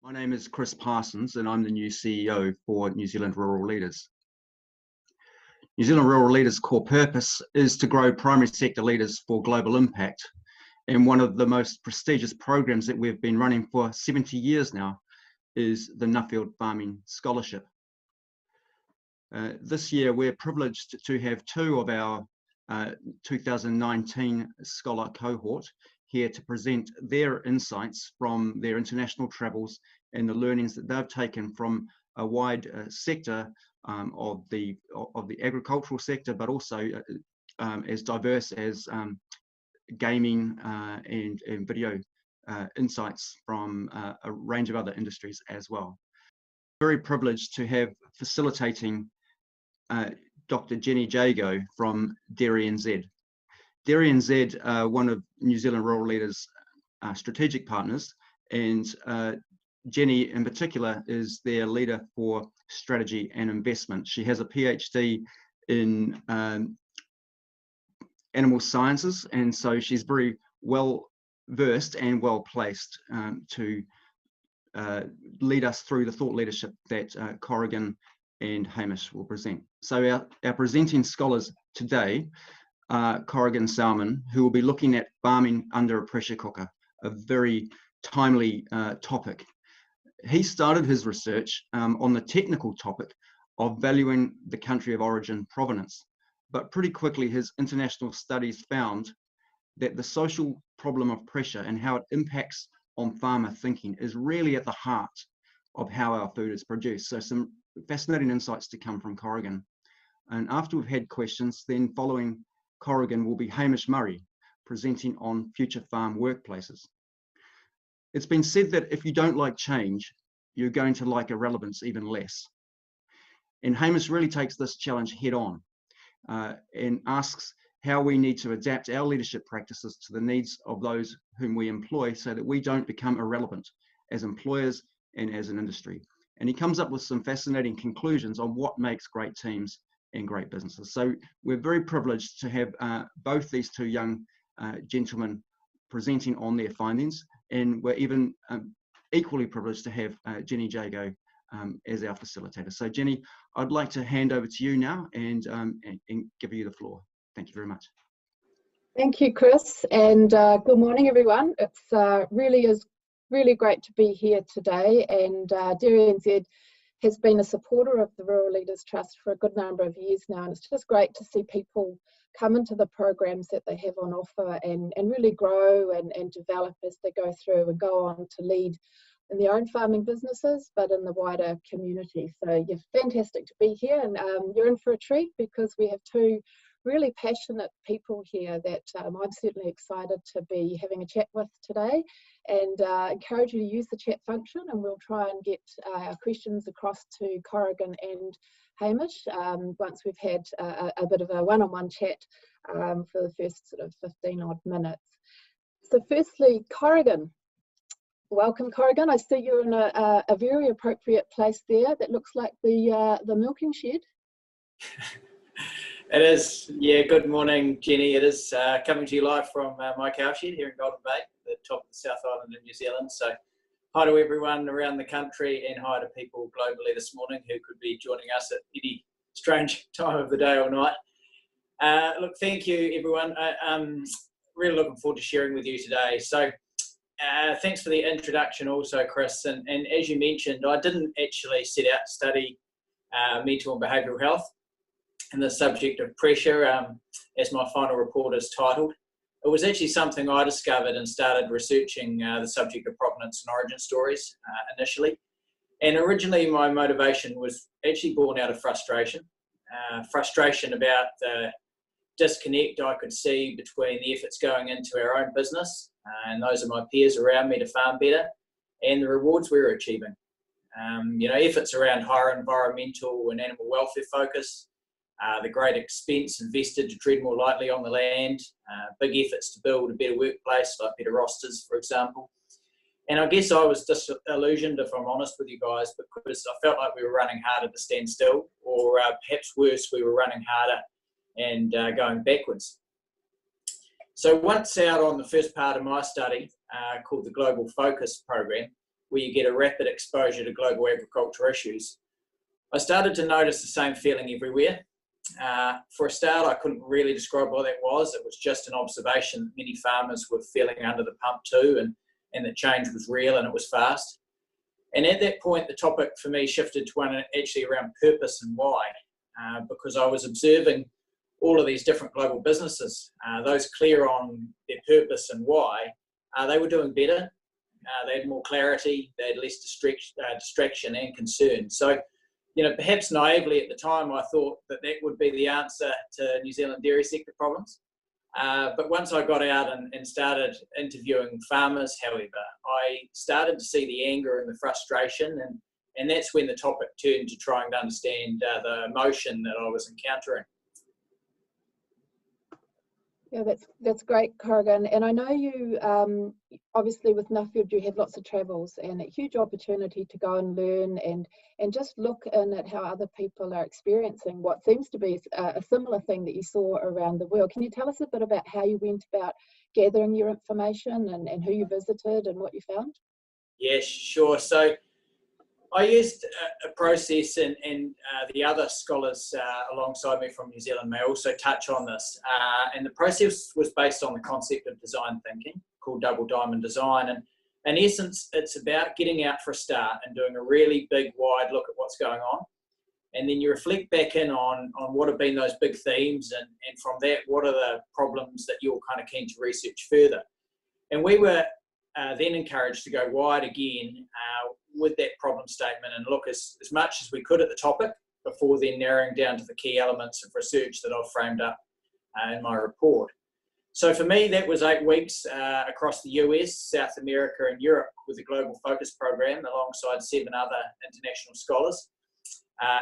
My name is Chris Parsons and I'm the new CEO for New Zealand Rural Leaders. New Zealand Rural Leaders' core purpose is to grow primary sector leaders for global impact, and one of the most prestigious programs that we've been running for 70 years now is the Nuffield Farming Scholarship. This year we're privileged to have two of our 2019 scholar cohort here to present their insights from their international travels and the learnings that they've taken from a wide sector of the agricultural sector, but also as diverse as gaming and video insights from a range of other industries as well. Very privileged to have facilitating Dr. Jenny Jago from Dairy NZ. Dairy NZ, one of New Zealand Rural Leaders' strategic partners, and Jenny in particular is their leader for strategy and investment. She has a PhD in animal sciences, and so she's very well versed and well placed to lead us through the thought leadership that Corrigan and Hamish will present. So our presenting scholars today are Corrigan Salmon, who will be looking at farming under a pressure cooker, a very timely topic. He started his research on the technical topic of valuing the country of origin provenance, but pretty quickly his international studies found that the social problem of pressure and how it impacts on farmer thinking is really at the heart of how our food is produced. So some fascinating insights to come from Corrigan. And after we've had questions, then following Corrigan will be Hamish Murray, presenting on future farm workplaces. It's been said that if you don't like change, you're going to like irrelevance even less. And Hamish really takes this challenge head on and asks how we need to adapt our leadership practices to the needs of those whom we employ so that we don't become irrelevant as employers and as an industry. And he comes up with some fascinating conclusions on what makes great teams and great businesses. So we're very privileged to have both these two young gentlemen presenting on their findings, and we're even equally privileged to have Jenny Jago as our facilitator. So Jenny, I'd like to hand over to you now and give you the floor. Thank you very much. Thank you, Chris, and good morning, everyone. It's really great to be here today, and Dairy NZ has been a supporter of the Rural Leaders Trust for a good number of years now, and it's just great to see people come into the programs that they have on offer and really grow and develop as they go through and go on to lead in their own farming businesses, but in the wider community. So you're fantastic to be here, and you're in for a treat because we have two really passionate people here that I'm certainly excited to be having a chat with today, and encourage you to use the chat function, and we'll try and get our questions across to Corrigan and Hamish once we've had a bit of a one-on-one chat for the first sort of 15 odd minutes. So firstly, Corrigan. Welcome, Corrigan. I see you're in a very appropriate place there that looks like the milking shed. It is, yeah. Good morning, Jenny. It is coming to you live from my cow shed here in Golden Bay, the top of the South Island in New Zealand. So hi to everyone around the country and hi to people globally this morning who could be joining us at any strange time of the day or night. Look, thank you, everyone. I'm really looking forward to sharing with you today. So thanks for the introduction also, Chris. And as you mentioned, I didn't actually set out to study mental and behavioural health and the subject of pressure, as my final report is titled. It was actually something I discovered and started researching the subject of provenance and origin stories initially. And originally my motivation was actually born out of frustration. Frustration about the disconnect I could see between the efforts going into our own business and those of my peers around me to farm better and the rewards we were achieving. Efforts around higher environmental and animal welfare focus, the great expense invested to tread more lightly on the land, big efforts to build a better workplace, like better rosters, for example. And I guess I was disillusioned, if I'm honest with you guys, because I felt like we were running harder to stand still, or perhaps worse, we were running harder and going backwards. So once out on the first part of my study, called the Global Focus Program, where you get a rapid exposure to global agriculture issues, I started to notice the same feeling everywhere. For a start, I couldn't really describe what that was. It was just an observation that many farmers were feeling under the pump too, and that change was real and it was fast. And at that point, the topic for me shifted to one actually around purpose and why, because I was observing all of these different global businesses, those clear on their purpose and why, they were doing better. They had more clarity, they had less distraction and concern. So, perhaps naively at the time, I thought that would be the answer to New Zealand dairy sector problems. But once I got out and started interviewing farmers, however, I started to see the anger and the frustration, and that's when the topic turned to trying to understand the emotion that I was encountering. Yeah, that's great, Corrigan. And I know you, obviously with Nuffield, you have lots of travels and a huge opportunity to go and learn and just look in at how other people are experiencing what seems to be a similar thing that you saw around the world. Can you tell us a bit about how you went about gathering your information and who you visited and what you found? Yeah, sure. So I used a process, and the other scholars alongside me from New Zealand may also touch on this. And the process was based on the concept of design thinking, called double diamond design. And in essence, it's about getting out for a start and doing a really big, wide look at what's going on. And then you reflect back in on what have been those big themes, and from that, what are the problems that you're kind of keen to research further. And we were then encouraged to go wide again with that problem statement and look as much as we could at the topic before then narrowing down to the key elements of research that I've framed up in my report. So for me, that was 8 weeks across the US, South America and Europe with a global focus program alongside 7 other international scholars.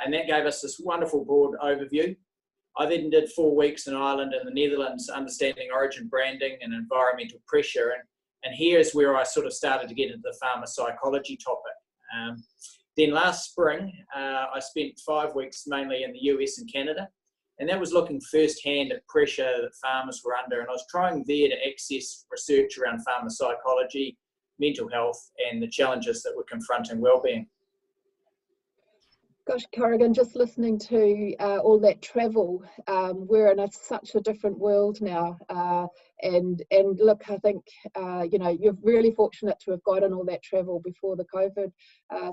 And that gave us this wonderful broad overview. I then did 4 weeks in Ireland and the Netherlands, understanding origin branding and environmental pressure. And here's where I sort of started to get into the farmer psychology topic. Then last spring, I spent 5 weeks mainly in the US and Canada, and that was looking firsthand at pressure that farmers were under. And I was trying there to access research around farmer psychology, mental health, and the challenges that were confronting wellbeing. Gosh, Corrigan, just listening to all that travel, we're in such a different world now. And look, I think, you're really fortunate to have gotten all that travel before the COVID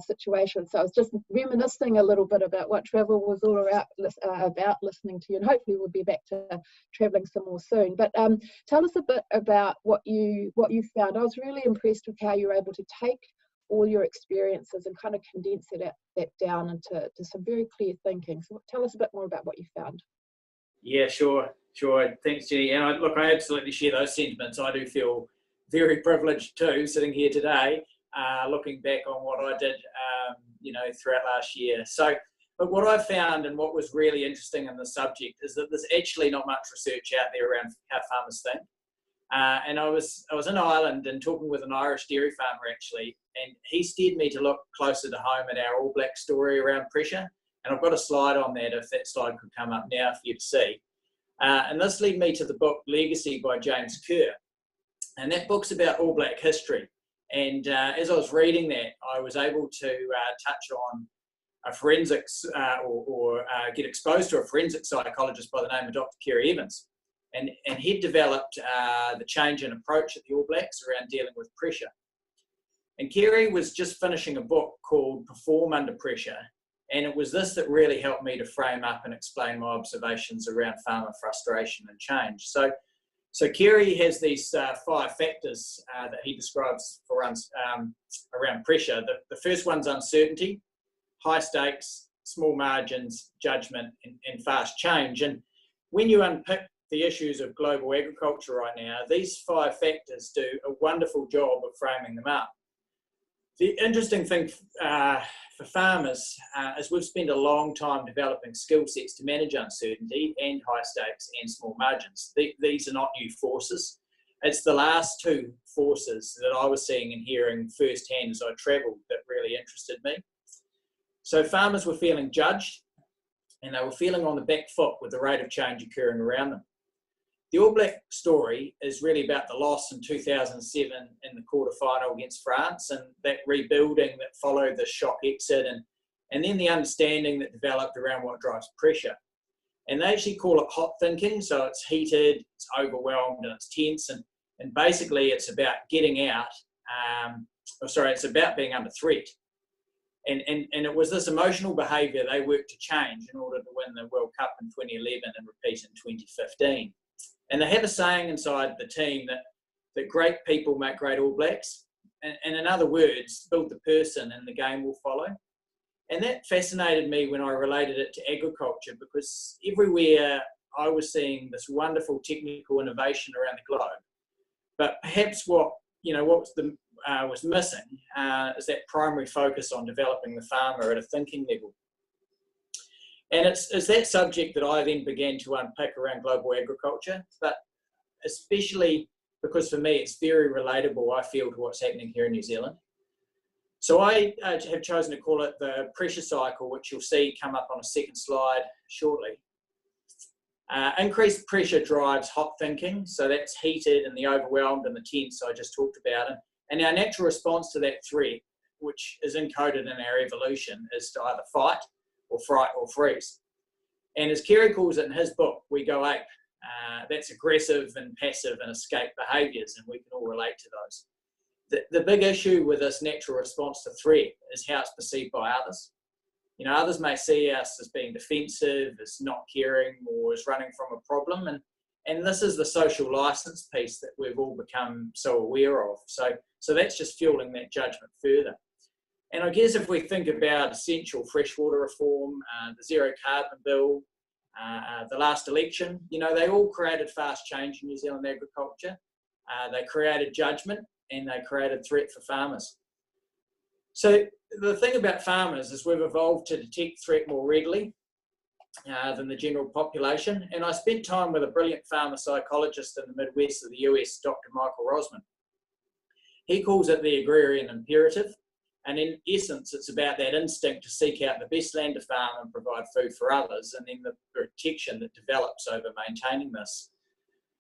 situation. So I was just reminiscing a little bit about what travel was all about listening to you, and hopefully we'll be back to traveling some more soon. But tell us a bit about what you found. I was really impressed with how you were able to take all your experiences and kind of condense that down into some very clear thinking. So tell us a bit more about what you found. Yeah, sure. Thanks, Jenny. And I absolutely share those sentiments. I do feel very privileged too, sitting here today, looking back on what I did, throughout last year. So, but what I found and what was really interesting in the subject is that there's actually not much research out there around how farmers think. And I was in Ireland and talking with an Irish dairy farmer actually, and he steered me to look closer to home at our All Black story around pressure. And I've got a slide on that, if that slide could come up now for you to see. And this led me to the book Legacy by James Kerr. And that book's about All Black history. And as I was reading that, I was able to touch on a forensics or get exposed to a forensic psychologist by the name of Dr. Kerry Evans. And he'd developed the change in approach at the All Blacks around dealing with pressure. And Kerry was just finishing a book called Perform Under Pressure. And it was this that really helped me to frame up and explain my observations around farmer frustration and change. So Kerry has these 5 factors that he describes for us around pressure. The first one's uncertainty, high stakes, small margins, judgment, and fast change. And when you unpick the issues of global agriculture right now, these 5 factors do a wonderful job of framing them up. The interesting thing for farmers is we've spent a long time developing skill sets to manage uncertainty and high stakes and small margins. These are not new forces. It's the last 2 forces that I was seeing and hearing firsthand as I travelled that really interested me. So farmers were feeling judged, and they were feeling on the back foot with the rate of change occurring around them. the All Black story is really about the loss in 2007 in the quarterfinal against France, and that rebuilding that followed the shock exit, and then the understanding that developed around what drives pressure. And they actually call it hot thinking, so it's heated, it's overwhelmed, and it's tense, and basically it's about getting out, it's about being under threat. And it was this emotional behaviour they worked to change in order to win the World Cup in 2011 and repeat in 2015. And they have a saying inside the team that great people make great All Blacks. And in other words, build the person and the game will follow. And that fascinated me when I related it to agriculture, because everywhere I was seeing this wonderful technical innovation around the globe. But perhaps what was missing is that primary focus on developing the farmer at a thinking level. And it's that subject that I then began to unpick around global agriculture, but especially because for me it's very relatable, I feel, to what's happening here in New Zealand. So I have chosen to call it the pressure cycle, which you'll see come up on a second slide shortly. Increased pressure drives hot thinking, so that's heated and the overwhelmed and the tense I just talked about. And our natural response to that threat, which is encoded in our evolution, is to either fight or fright or freeze. And as Kerry calls it in his book, we go ape. That's aggressive and passive and escape behaviours, and we can all relate to those. The big issue with this natural response to threat is how it's perceived by others. You know, others may see us as being defensive, as not caring, or as running from a problem. And this is the social license piece that we've all become so aware of. So that's just fueling that judgment further. And I guess if we think about essential freshwater reform, the zero carbon bill, the last election, you know, they all created fast change in New Zealand agriculture. They created judgment and they created threat for farmers. So the thing about farmers is we've evolved to detect threat more readily than the general population. And I spent time with a brilliant farmer psychologist in the Midwest of the US, Dr. Michael Rosman. He calls it the agrarian imperative. And in essence, it's about that instinct to seek out the best land to farm and provide food for others, and then the protection that develops over maintaining this.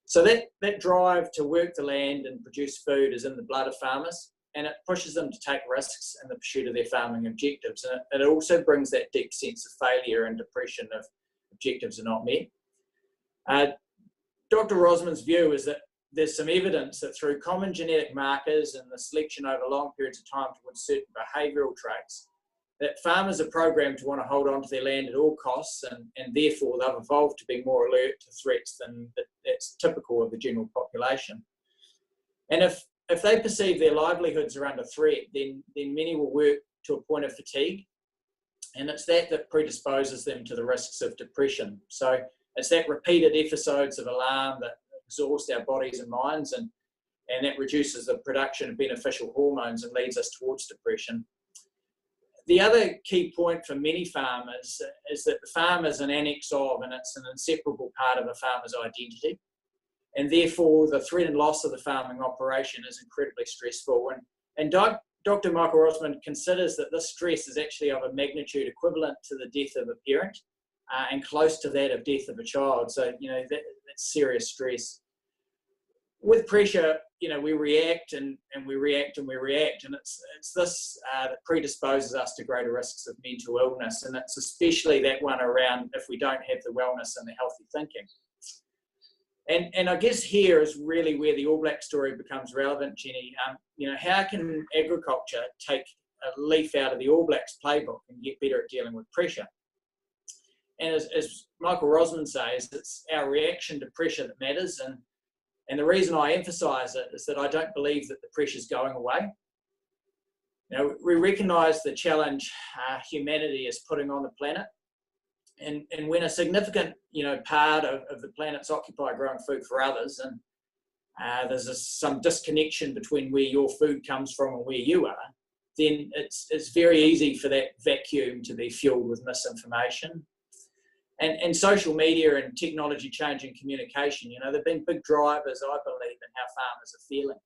So that drive to work the land and produce food is in the blood of farmers, and it pushes them to take risks in the pursuit of their farming objectives. And it also brings that deep sense of failure and depression if objectives are not met. Dr. Rosman's view is that there's some evidence that through common genetic markers and the selection over long periods of time towards certain behavioural traits, that farmers are programmed to want to hold on to their land at all costs, and therefore they've evolved to be more alert to threats than that's typical of the general population. And if they perceive their livelihoods are under threat, then many will work to a point of fatigue, and it's that predisposes them to the risks of depression. So it's that repeated episodes of alarm that exhaust our bodies and minds, and that reduces the production of beneficial hormones and leads us towards depression. The other key point for many farmers is that the farm is an annex of, and it's an inseparable part of a farmer's identity. And therefore, the threat and loss of the farming operation is incredibly stressful. And Dr. Michael Rosman considers that this stress is actually of a magnitude equivalent to the death of a parent, and close to that of death of a child. So, you know, that's serious stress. With pressure, you know, we react and we react and we react, and it's this that predisposes us to greater risks of mental illness, and it's especially that one around if we don't have the wellness and the healthy thinking. And I guess here is really where the All Black story becomes relevant, Jenny. You know, how can agriculture take a leaf out of the All Blacks playbook and get better at dealing with pressure? And as Michael Rosman says, it's our reaction to pressure that matters. And the reason I emphasise it is that I don't believe that the pressure is going away. You know, we recognise the challenge humanity is putting on the planet. And when a significant, you know, part of the planet's occupied growing food for others, and there's some disconnection between where your food comes from and where you are, then it's very easy for that vacuum to be fueled with misinformation. And social media and technology changing communication, you know, they've been big drivers, I believe, in how farmers are feeling.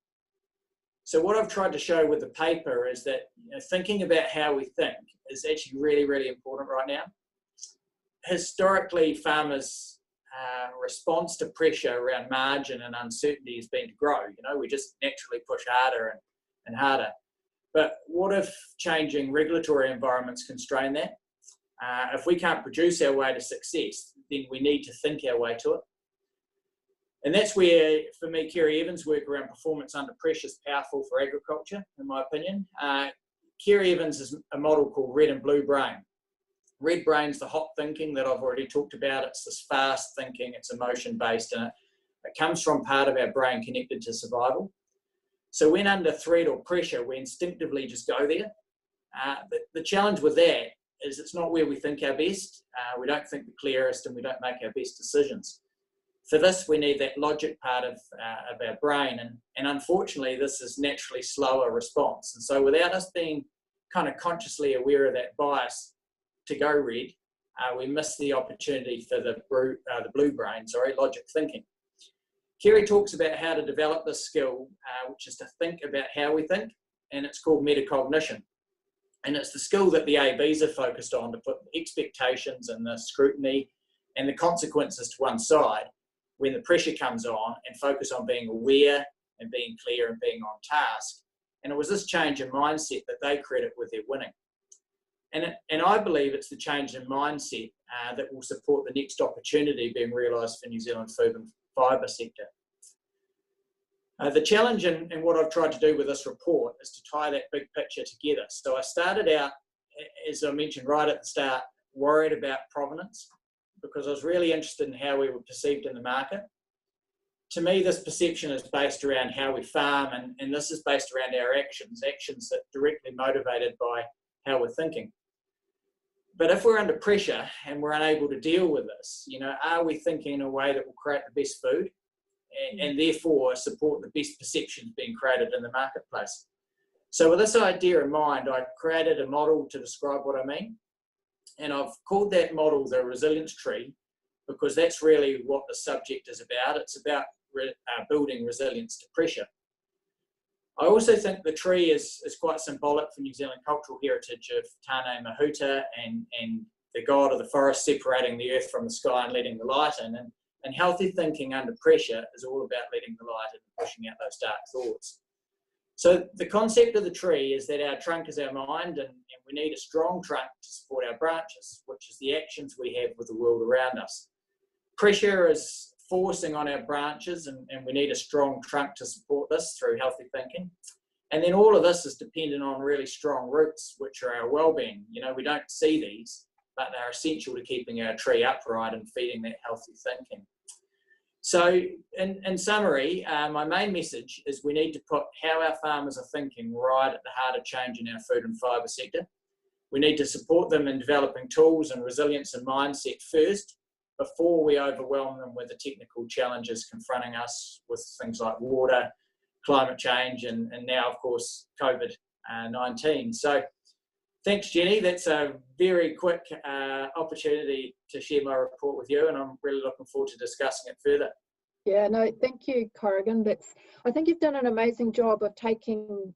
So what I've tried to show with the paper is that, you know, thinking about how we think is actually really, really important right now. Historically, farmers response to pressure around margin and uncertainty has been to grow. We just naturally push harder and harder. But what if changing regulatory environments constrain that? If we can't produce our way to success, then we need to think our way to it. And that's where, for me, Kerry Evans' work around performance under pressure is powerful for agriculture, in my opinion. Kerry Evans is a model called red and blue brain. Red brain's the hot thinking that I've already talked about. It's this fast thinking, it's emotion-based, and it comes from part of our brain connected to survival. So when under threat or pressure, we instinctively just go there. The challenge with that is it's not where we think our best. We don't think the clearest, and we don't make our best decisions. For this, we need that logic part of our brain, and unfortunately, this is naturally slower response. And so without us being kind of consciously aware of that bias to go red, we miss the opportunity for the blue brain, logic thinking. Kerry talks about how to develop this skill, which is to think about how we think, and it's called metacognition. And it's the skill that the ABs are focused on, to put expectations and the scrutiny and the consequences to one side when the pressure comes on, and focus on being aware and being clear and being on task. And it was this change in mindset that they credit with their winning. And I believe it's the change in mindset that will support the next opportunity being realised for New Zealand food and fibre sector. The challenge and what I've tried to do with this report is to tie that big picture together. So I started out, as I mentioned right at the start, worried about provenance, because I was really interested in how we were perceived in the market. To me, this perception is based around how we farm, and this is based around our actions that are directly motivated by how we're thinking. But if we're under pressure and we're unable to deal with this, are we thinking in a way that will create the best food and therefore support the best perceptions being created in the marketplace? So with this idea in mind, I created a model to describe what I mean. And I've called that model the resilience tree, because that's really what the subject is about. It's about building resilience to pressure. I also think the tree is quite symbolic for New Zealand cultural heritage of Tāne Mahuta and the god of the forest separating the earth from the sky and letting the light in. And healthy thinking under pressure is all about letting the light in and pushing out those dark thoughts. So the concept of the tree is that our trunk is our mind, and we need a strong trunk to support our branches, which is the actions we have with the world around us. Pressure is forcing on our branches, and we need a strong trunk to support this through healthy thinking. And then all of this is dependent on really strong roots, which are our well-being. We don't see these, but they're essential to keeping our tree upright and feeding that healthy thinking. So in summary, my main message is we need to put how our farmers are thinking right at the heart of change in our food and fibre sector. We need to support them in developing tools and resilience and mindset first, before we overwhelm them with the technical challenges confronting us with things like water, climate change, and now, of course, COVID-19. So thanks, Jenny. That's a very quick opportunity to share my report with you, and I'm really looking forward to discussing it further. Yeah, no, thank you, Corrigan. I think you've done an amazing job of taking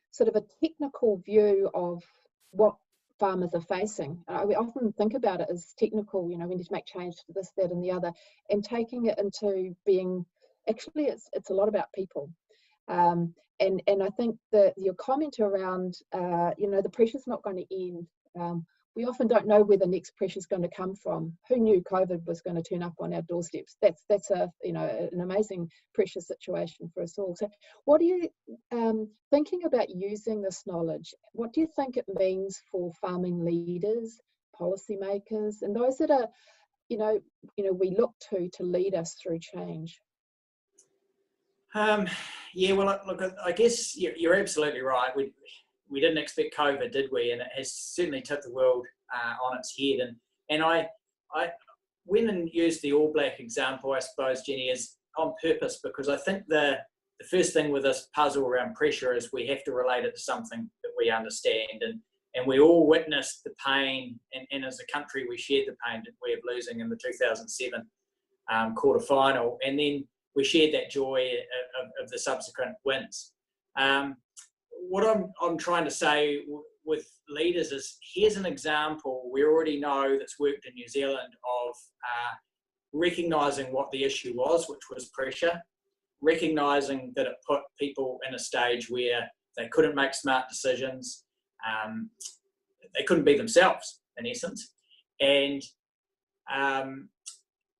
sort of a technical view of what farmers are facing. We often think about it as technical, we need to make change to this, that, and the other, and taking it into being, actually, it's a lot about people. And I think that your comment around, the pressure's not going to end. We often don't know where the next pressure is going to come from. Who knew COVID was going to turn up on our doorsteps? That's an amazing pressure situation for us all. So, what are you thinking about using this knowledge? What do you think it means for farming leaders, policymakers, and those that are, we look to lead us through change? Yeah, well, look, I guess you're absolutely right. We didn't expect COVID, did we? And it has certainly tipped the world on its head. And I went and used the All Black example, I suppose, Jenny, is on purpose, because I think the first thing with this puzzle around pressure is we have to relate it to something that we understand. And we all witnessed the pain, and as a country, we shared the pain, didn't we, of losing in the 2007 quarterfinal. And then we shared that joy of the subsequent wins. What I'm trying to say with leaders is, here's an example we already know that's worked in New Zealand of recognising what the issue was, which was pressure, recognising that it put people in a stage where they couldn't make smart decisions, they couldn't be themselves, in essence. And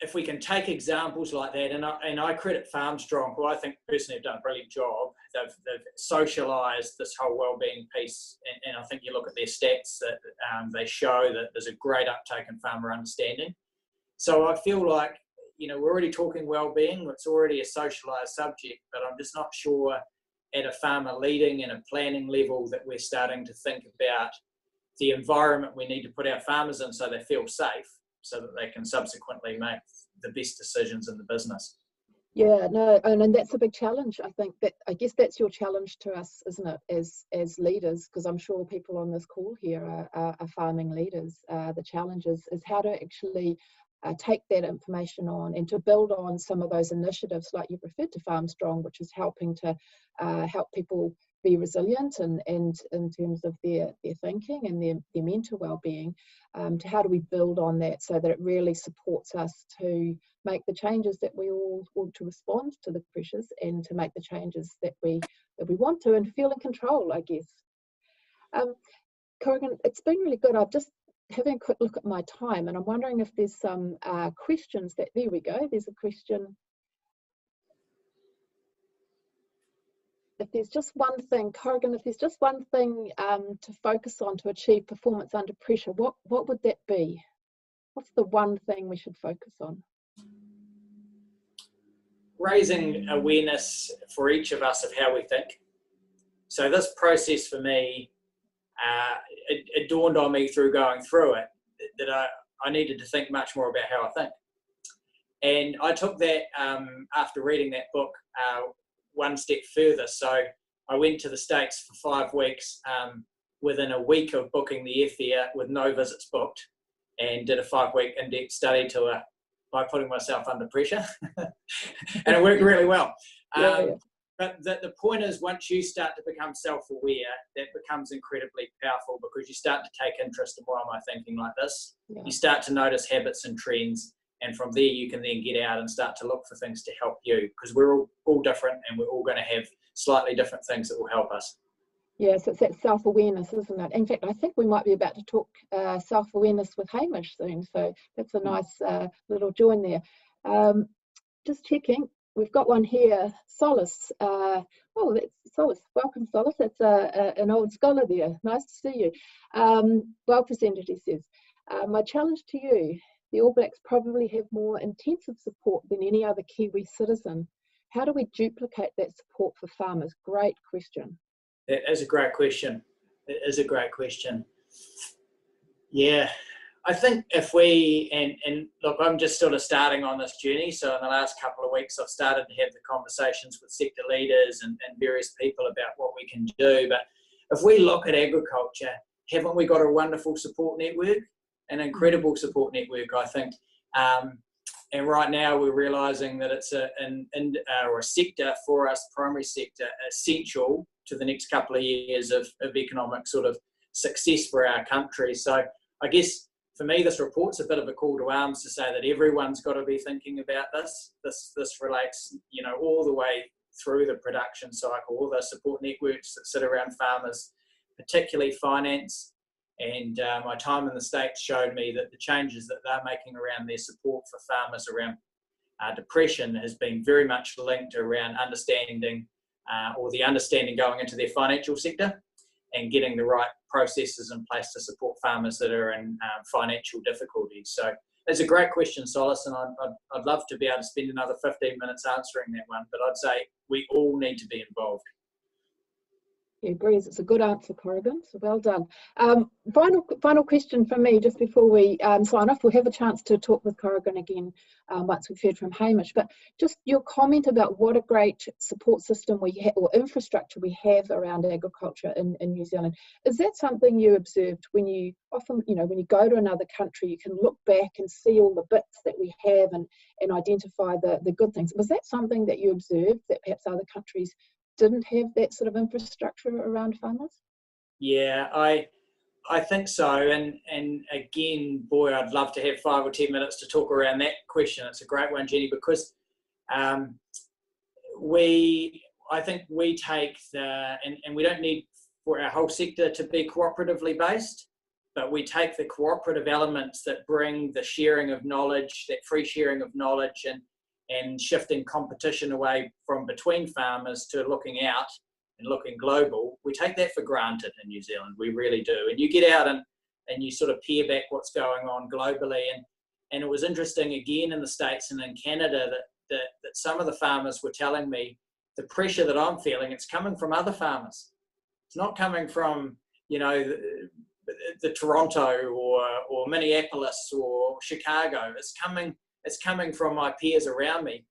if we can take examples like that, and I credit Farmstrong, who I think personally have done a brilliant job. They've socialised this whole wellbeing piece, and I think you look at their stats that they show that there's a great uptake in farmer understanding. So I feel like, you know, we're already talking wellbeing, it's already a socialised subject, but I'm just not sure at a farmer leading and a planning level that we're starting to think about the environment we need to put our farmers in so they feel safe, so that they can subsequently make the best decisions in the business. Yeah, no, and that's a big challenge. I guess that's your challenge to us, isn't it, as leaders? Because I'm sure people on this call here are farming leaders. The challenge is how to actually take that information on and to build on some of those initiatives, like you've referred to Farmstrong, which is helping to help people be resilient and in terms of their thinking and their mental well-being, to how do we build on that so that it really supports us to make the changes that we all want, to respond to the pressures and to make the changes that we want to, and feel in control, I guess. Corrigan, it's been really good. I've just having a quick look at my time, and I'm wondering if there's some questions that, there we go, there's a question. If there's just one thing, Corrigan, if there's just one thing to focus on to achieve performance under pressure, what would that be? What's the one thing we should focus on? Raising awareness for each of us of how we think. So this process for me, it dawned on me through going through it that I needed to think much more about how I think. And I took that, after reading that book, one step further. So I went to the States for 5 weeks, within a week of booking the airfare with no visits booked, and did a 5-week in-depth study tour by putting myself under pressure. And it worked really well. But the point is, once you start to become self-aware, that becomes incredibly powerful, because you start to take interest in, why am I thinking like this? Yeah. You start to notice habits and trends, and from there you can then get out and start to look for things to help you, because we're all different, and we're all going to have slightly different things that will help us. Yes, it's that self-awareness, isn't it? In fact, I think we might be about to talk self-awareness with Hamish soon, so that's a nice little join there. Just checking, we've got one here, Solace. Oh, that's Solace. Welcome, Solace. That's an old scholar there. Nice to see you. Well presented, he says. My challenge to you: the All Blacks probably have more intensive support than any other Kiwi citizen. How do we duplicate that support for farmers? Great question. That is a great question. It is a great question. Yeah, I think if we, and look, I'm just sort of starting on this journey. So in the last couple of weeks, I've started to have the conversations with sector leaders and various people about what we can do. But if we look at agriculture, haven't we got a wonderful support network, an incredible support network, I think. And right now we're realising that it's a sector for us, primary sector, essential to the next couple of years of economic sort of success for our country. So I guess for me, this report's a bit of a call to arms to say that everyone's got to be thinking about this. This relates, you know, all the way through the production cycle, all the support networks that sit around farmers, particularly finance. And my time in the States showed me that the changes that they're making around their support for farmers around depression has been very much linked around understanding, or the understanding going into their financial sector, and getting the right processes in place to support farmers that are in financial difficulties. So it's a great question, Solace, and I'd love to be able to spend another 15 minutes answering that one, but I'd say we all need to be involved. He agrees. It's a good answer, Corrigan, so well done. Final question from me just before we sign off. We'll have a chance to talk with Corrigan again once we've heard from Hamish, but just your comment about what a great support system we have, or infrastructure we have around agriculture in New Zealand. Is that something you observed when you often, you know, when you go to another country, you can look back and see all the bits that we have and identify the good things? Was that something that you observed, that perhaps other countries didn't have that sort of infrastructure around farmers? Yeah, I I think so, and again, boy, I'd love to have 5 or 10 minutes to talk around that question. It's a great one, Jenny, because I think we take and we don't need for our whole sector to be cooperatively based, but we take the cooperative elements that bring the sharing of knowledge, that free sharing of knowledge, and shifting competition away from between farmers to looking out and looking global. We take that for granted in New Zealand, we really do. And you get out and you sort of peer back what's going on globally. And it was interesting again in the States and in Canada that some of the farmers were telling me the pressure that I'm feeling, it's coming from other farmers. It's not coming from, you know, the Toronto or Minneapolis or Chicago. It's coming from my peers around me.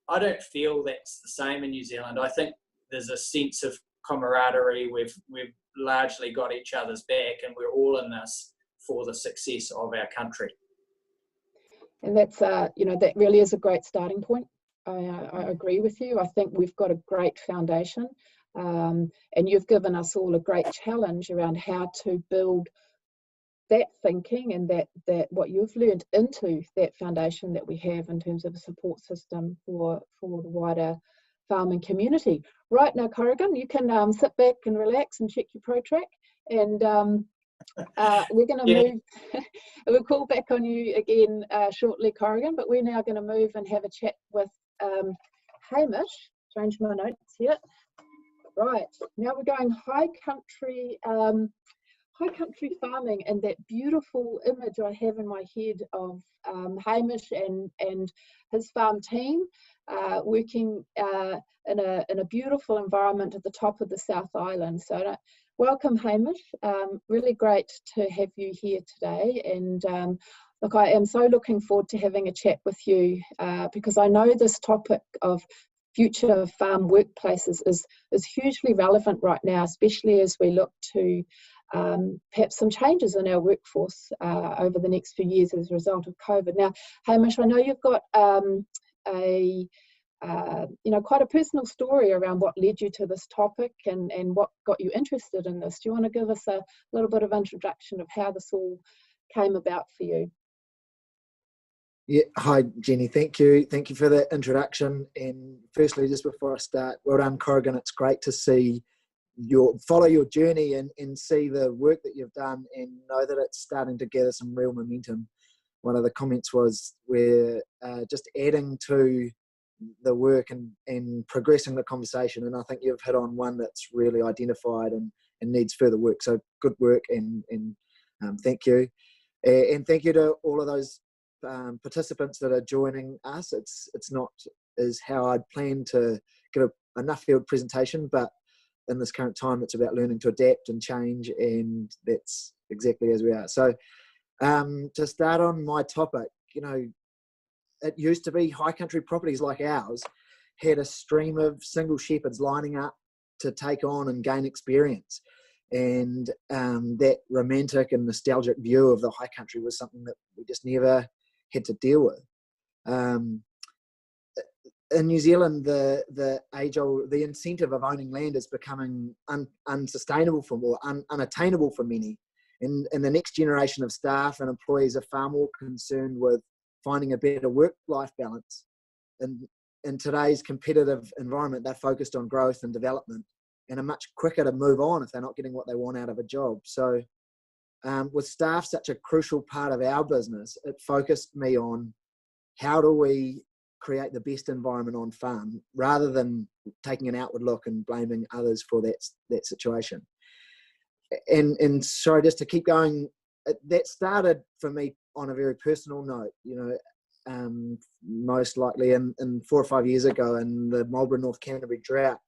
I don't feel that's the same in New Zealand. I think there's a sense of camaraderie. We've largely got each other's back, and we're all in this for the success of our country. And that's, that really is a great starting point. I agree with you. I think we've got a great foundation, and you've given us all a great challenge around how to build that thinking and that what you've learned into that foundation that we have in terms of a support system for the wider farming community. Right now, Corrigan, you can sit back and relax and check your ProTrack, and we're going to move. We'll call back on you again shortly, Corrigan, but we're now going to move and have a chat with Hamish. Change my notes here. Right, now we're going high country farming, and that beautiful image I have in my head of Hamish and his farm team working in a beautiful environment at the top of the South Island. So welcome, Hamish. Really great to have you here today. And look, I am so looking forward to having a chat with you because I know this topic of future farm workplaces is hugely relevant right now, especially as we look to perhaps some changes in our workforce over the next few years as a result of COVID. Now, Hamish, I know you've got quite a personal story around what led you to this topic and what got you interested in this. Do you want to give us a little bit of introduction of how this all came about for you? Yeah, hi Jenny, thank you for that introduction. And firstly, just before I start, well done Corrigan, it's great to see follow your journey and see the work that you've done and know that it's starting to gather some real momentum. One of the comments was we're just adding to the work and progressing the conversation, and I think you've hit on one that's really identified and needs further work. So good work and thank you. And thank you to all of those participants that are joining us. It's not as how I'd planned to get a Nuffield presentation, but in this current time it's about learning to adapt and change, and that's exactly as we are. So to start on my topic, it used to be high country properties like ours had a stream of single shepherds lining up to take on and gain experience, and that romantic and nostalgic view of the high country was something that we just never had to deal with. In New Zealand, the incentive of owning land is becoming unsustainable or unattainable for many. And the next generation of staff and employees are far more concerned with finding a better work-life balance. And in today's competitive environment, they're focused on growth and development and are much quicker to move on if they're not getting what they want out of a job. So with staff such a crucial part of our business, it focused me on how do we create the best environment on farm rather than taking an outward look and blaming others for that situation. And sorry, just to keep going, that started for me on a very personal note. Most likely in 4 or 5 years ago in the Marlborough North Canterbury drought,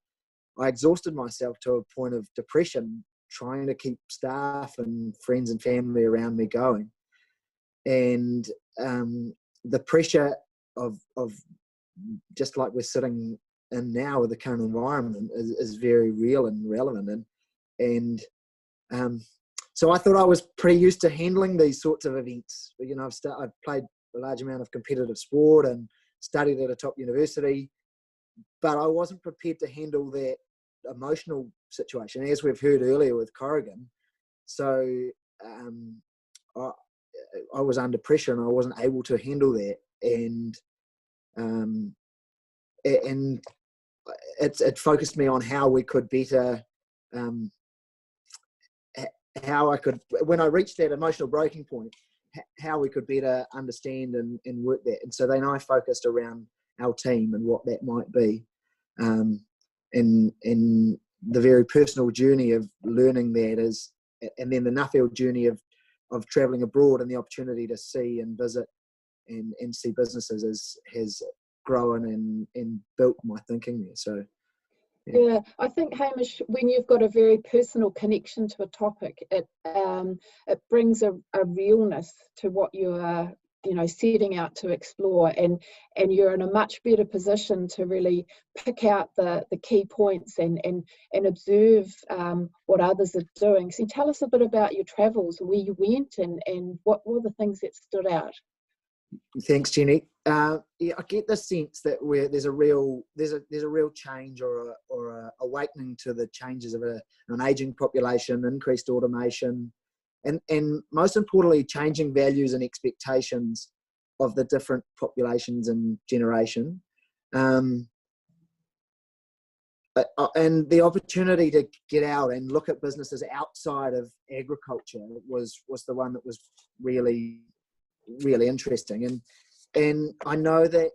I exhausted myself to a point of depression trying to keep staff and friends and family around me going. And the pressure of just like we're sitting in now with the current environment is very real and relevant. And so I thought I was pretty used to handling these sorts of events. I've played a large amount of competitive sport and studied at a top university, but I wasn't prepared to handle that emotional situation, as we've heard earlier with Corrigan. So I was under pressure and I wasn't able to handle that, and it focused me on how we could better, how I could, when I reached that emotional breaking point, how we could better understand and work that. And so then I focused around our team and what that might be, in the very personal journey of learning that is, and then the Nuffield journey of traveling abroad and the opportunity to see and visit and see businesses has grown and built my thinking there. So yeah, I think, Hamish, when you've got a very personal connection to a topic, it brings a realness to what you are, setting out to explore, and you're in a much better position to really pick out the key points and observe what others are doing. So tell us a bit about your travels, where you went, and what were the things that stood out. Thanks, Jenny. Yeah, I get the sense that there's a real change or a awakening to the changes of an aging population, increased automation, and most importantly, changing values and expectations of the different populations and generation. And the opportunity to get out and look at businesses outside of agriculture was the one that was really, really interesting. And I know that,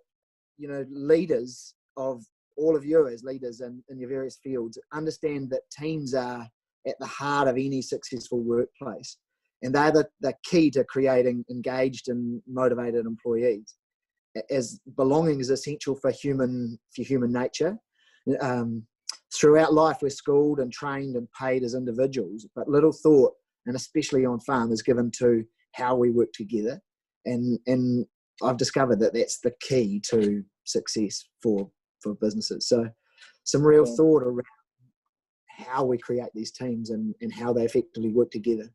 leaders of all of you as leaders in your various fields understand that teams are at the heart of any successful workplace. And they're the key to creating engaged and motivated employees, as belonging is essential for human nature. Throughout life, we're schooled and trained and paid as individuals, but little thought, and especially on farm, is given to how we work together. And I've discovered that that's the key to success for businesses. So some real thought around how we create these teams and how they effectively work together.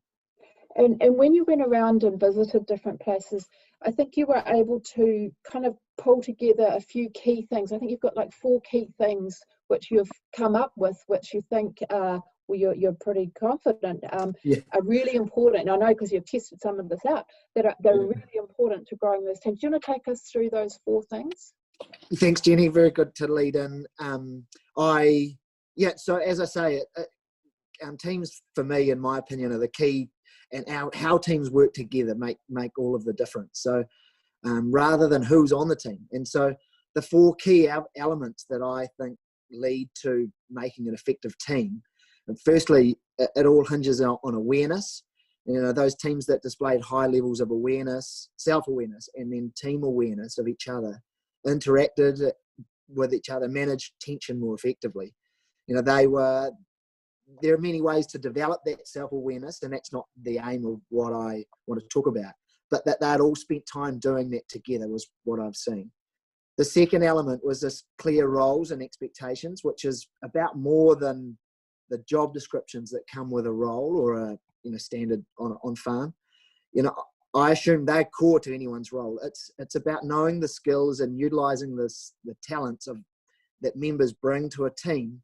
And when you went around and visited different places, I think you were able to kind of pull together a few key things. I think you've got like 4 key things which you've come up with, which you think you're pretty confident are really important. And I know because you've tested some of this out, that are really important to growing those teams. Do you want to take us through those 4 things? Thanks, Jenny. Very good to lead in. So as I say, teams for me, in my opinion, are the key, and how teams work together make all of the difference. So rather than who's on the team. And so the 4 key elements that I think lead to making an effective team. And firstly, it all hinges on awareness. Those teams that displayed high levels of awareness, self-awareness, and then team awareness of each other, interacted with each other, managed tension more effectively. There are many ways to develop that self-awareness, and that's not the aim of what I want to talk about, but that they'd all spent time doing that together was what I've seen. The second element was this clear roles and expectations, which is about more than the job descriptions that come with a role or a standard on farm. I assume they're core to anyone's role. It's about knowing the skills and utilising the talents that members bring to a team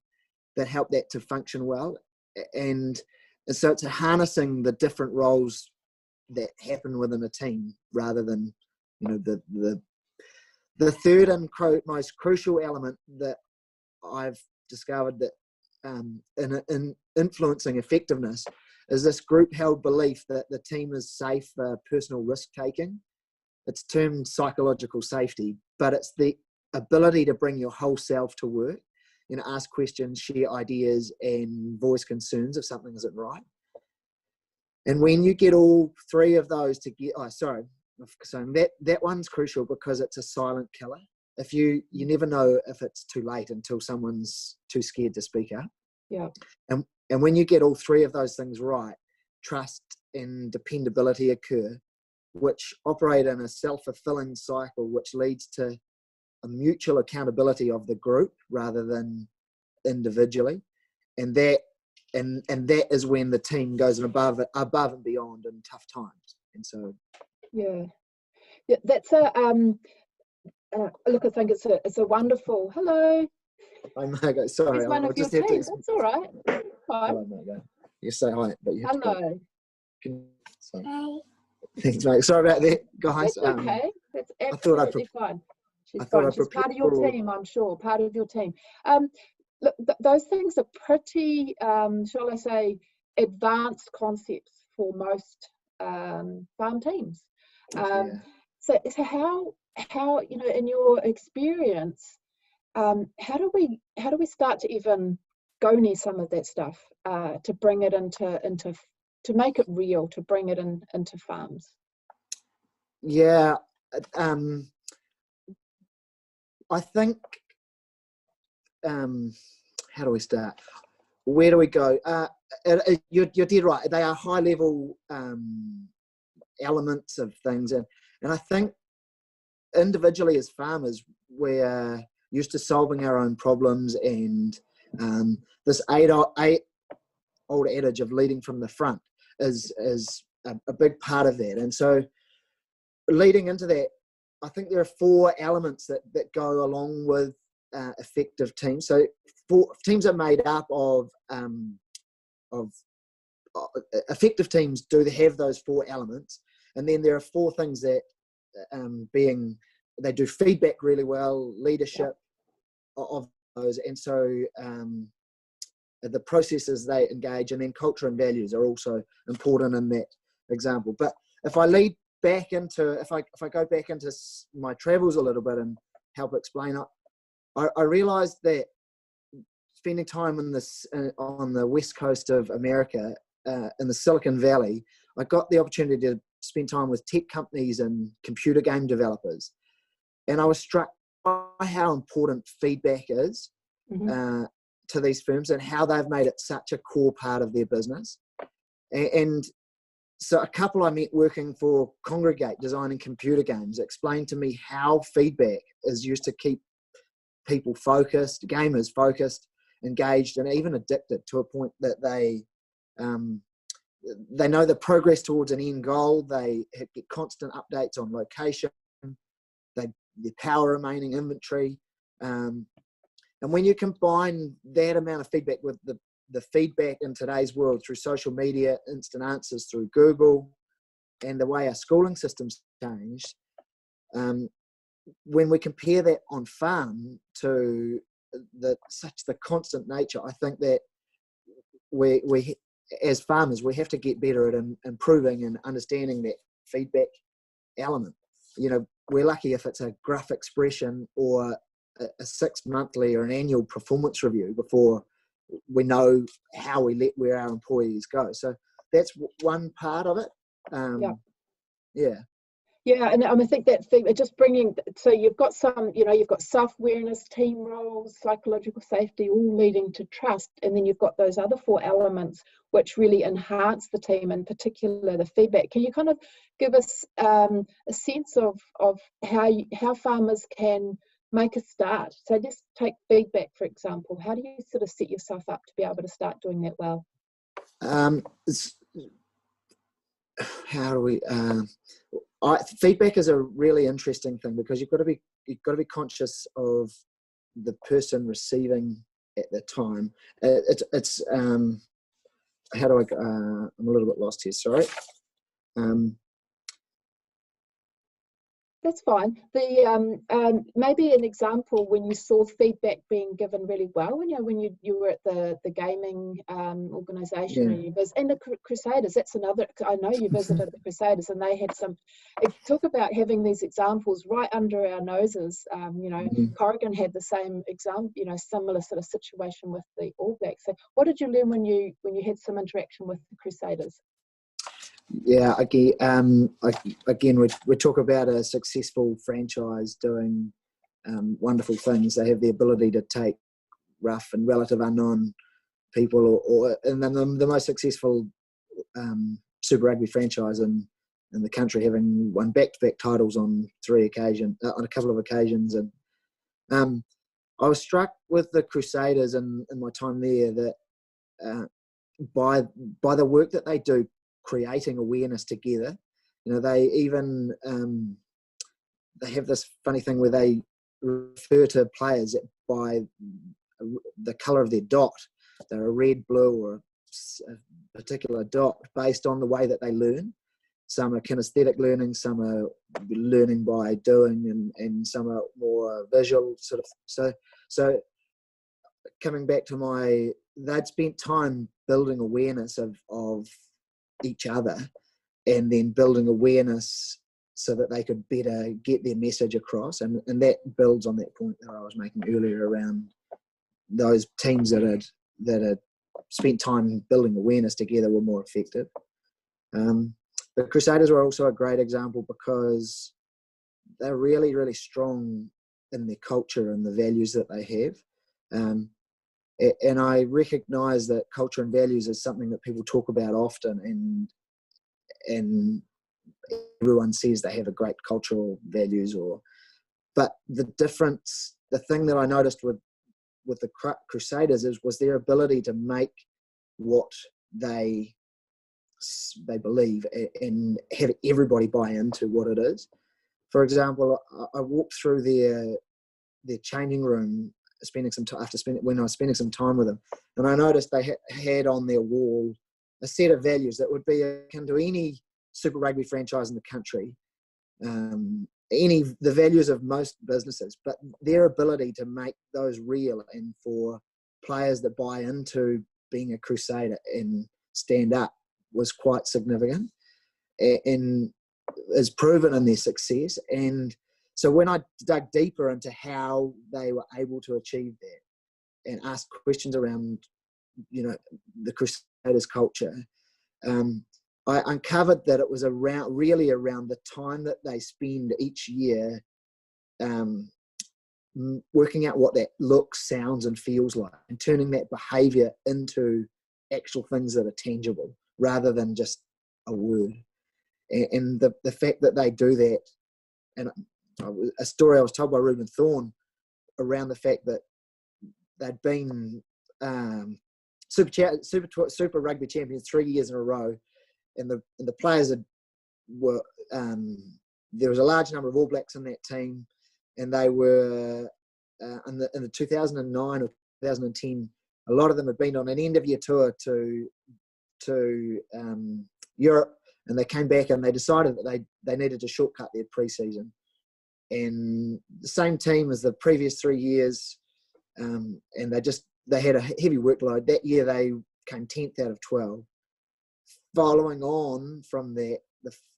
that help that to function well. And so it's harnessing the different roles that happen within a team rather than, the third and most crucial element that I've discovered that in influencing effectiveness is this group-held belief that the team is safe for personal risk-taking. It's termed psychological safety, but it's the ability to bring your whole self to work, ask questions, share ideas, and voice concerns if something isn't right. And when you get all 3 of those together, so that one's crucial because it's a silent killer. If you never know if it's too late until someone's too scared to speak up. Yeah. And when you get all 3 of those things right, trust and dependability occur, which operate in a self-fulfilling cycle, which leads to a mutual accountability of the group rather than individually. And that is when the team goes above and beyond in tough times. And so that's a look, I think it's a wonderful hello. I Margo, sorry. He's one of your team. That's all right. Hi. Hello, Margo. You say hi, but you have hello. Can So, thanks, mate. Sorry about that, guys. That's okay. That's I thought absolutely fine. She's thought fine. I She's part of your prepared for- team, I'm sure. Part of your team. Look, those things are pretty, shall I say, advanced concepts for most farm teams. Yeah. So how in your experience, how do we start to even go near some of that stuff to bring it into to make it real, to bring it into farms? Yeah, I think, how do we start? Where do we go? You're dead right. They are high level elements of things. And I think individually as farmers, we're used to solving our own problems, and this old adage of leading from the front is a big part of that. And so leading into that, I think there are 4 elements that go along with effective teams. So teams are made up of effective teams do have those 4 elements, and then there are 4 things that being they do feedback really well, leadership of those, and so the processes they engage, and then culture and values are also important in that example. But if I lead back into, if I go back into my travels a little bit and help explain it, I realized that spending time in this on the west coast of America, in the Silicon Valley, I got the opportunity to spend time with tech companies and computer game developers, and I was struck by how important feedback is to these firms, and how they've made it such a core part of their business. And so a couple I met working for Congregate designing computer games explained to me how feedback is used to keep people focused, gamers focused, engaged, and even addicted, to a point that they know the progress towards an end goal. They get constant updates on location. They power remaining inventory. And when you combine that amount of feedback with the feedback in today's world through social media, instant answers through Google, and the way our schooling system's changed, when we compare that on farm to the constant nature, I think that we as farmers, we have to get better at improving and understanding that feedback element. You know, we're lucky if it's a graph expression or a 6-monthly or an annual performance review before we know how we let where our employees go. So that's one part of it. Yeah, and I think that thing, just bringing, so you've got some, you've got self-awareness, team roles, psychological safety, all leading to trust, and then you've got those other 4 elements which really enhance the team, in particular the feedback. Can you kind of give us a sense of how farmers can make a start? So just take feedback, for example. How do you sort of set yourself up to be able to start doing that well? How do we? Feedback is a really interesting thing, because you've got to be conscious of the person receiving at the time. It's how do I? I'm a little bit lost here. Sorry. That's fine. The maybe an example when you saw feedback being given really well, when you were at the gaming organisation, and the Crusaders. That's another. I know you visited the Crusaders, and they had some. Talk about having these examples right under our noses. Corrigan had the same example. Similar sort of situation with the All Blacks. So, what did you learn when you had some interaction with the Crusaders? Yeah, again, we talk about a successful franchise doing wonderful things. They have the ability to take rough and relative unknown people, and then the most successful Super Rugby franchise in the country, having won back-to-back titles on a couple of occasions. And I was struck with the Crusaders in my time there that by the work that they do, creating awareness together. They even they have this funny thing where they refer to players by the colour of their dot. They're a red, blue, or a particular dot based on the way that they learn. some are kinesthetic learning, some are learning by doing, and some are more visual sort of. So coming back to they'd spent time building awareness of each other, and then building awareness so that they could better get their message across. And that builds on that point that I was making earlier around those teams that had spent time building awareness together were more effective. The Crusaders were also a great example because they're really, really strong in their culture and the values that they have. And I recognise that culture and values is something that people talk about often, and everyone says they have a great cultural values, but the thing that I noticed with the Crusaders was their ability to make what they believe and have everybody buy into what it is. For example, I walked through their changing room when I was spending some time with them, and I noticed they had on their wall a set of values that would be akin to any Super Rugby franchise in the country, the values of most businesses, but their ability to make those real and for players that buy into being a Crusader and stand up was quite significant, and is proven in their success. And so when I dug deeper into how they were able to achieve that and asked questions around, the Crusaders culture, I uncovered that it was really around the time that they spend each year working out what that looks, sounds, and feels like, and turning that behaviour into actual things that are tangible rather than just a word. And the fact that they do that, and a story I was told by Reuben Thorne around the fact that they'd been Super Rugby champions 3 years in a row, and the players were there was a large number of All Blacks in that team, and they were in the 2009 or 2010. A lot of them had been on an end of year tour to Europe, and they came back and they decided that they needed to shortcut their pre-season. And the same team as the previous 3 years, and they had a heavy workload. That year they came 10th out of 12. Following on from that,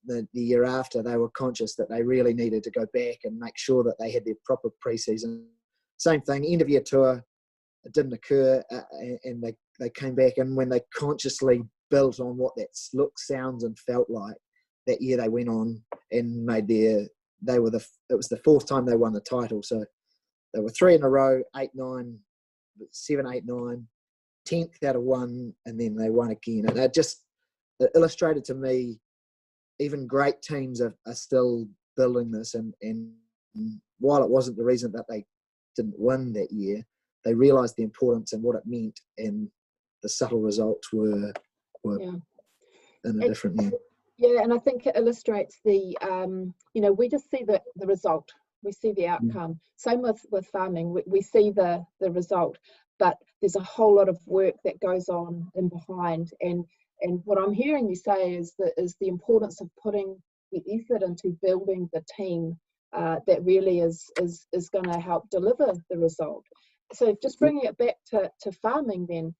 the year after, they were conscious that they really needed to go back and make sure that they had their proper pre-season. Same thing, end of year tour, it didn't occur, and they came back, and when they consciously built on what that looked, sounds, and felt like, that year they went on and it was the fourth time they won the title. So they were 3 in a row, 8-9, 7-8-9, 10th out of 1, and then they won again. And it illustrated to me, even great teams are still building this, and while it wasn't the reason that they didn't win that year, they realised the importance and what it meant, and the subtle results were in a different year. Yeah, and I think it illustrates the, we just see the result. We see the outcome. Same with farming. We see the result, but there's a whole lot of work that goes on in behind. And what I'm hearing you say is the importance of putting the effort into building the team that really is going to help deliver the result. So just bringing it back to farming then,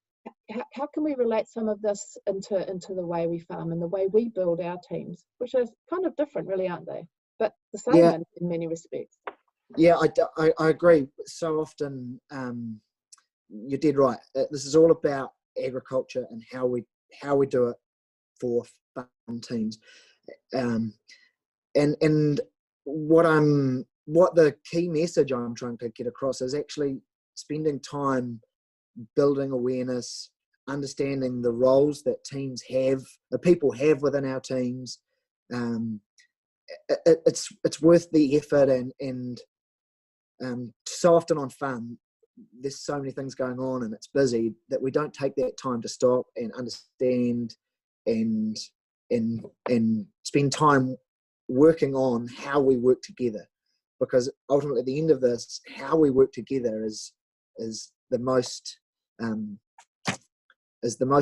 how can we relate some of this into the way we farm and the way we build our teams, which are kind of different, really, aren't they? But the same in many respects. Yeah, I agree. So often, you're dead right. This is all about agriculture and how we do it for farm teams. And what the key message I'm trying to get across is actually spending time building awareness, understanding the roles that teams have, the people have within our teams. It's worth the effort, and so often on farm, there's so many things going on and it's busy that we don't take that time to stop and understand and spend time working on how we work together, because ultimately at the end of this, how we work together is the most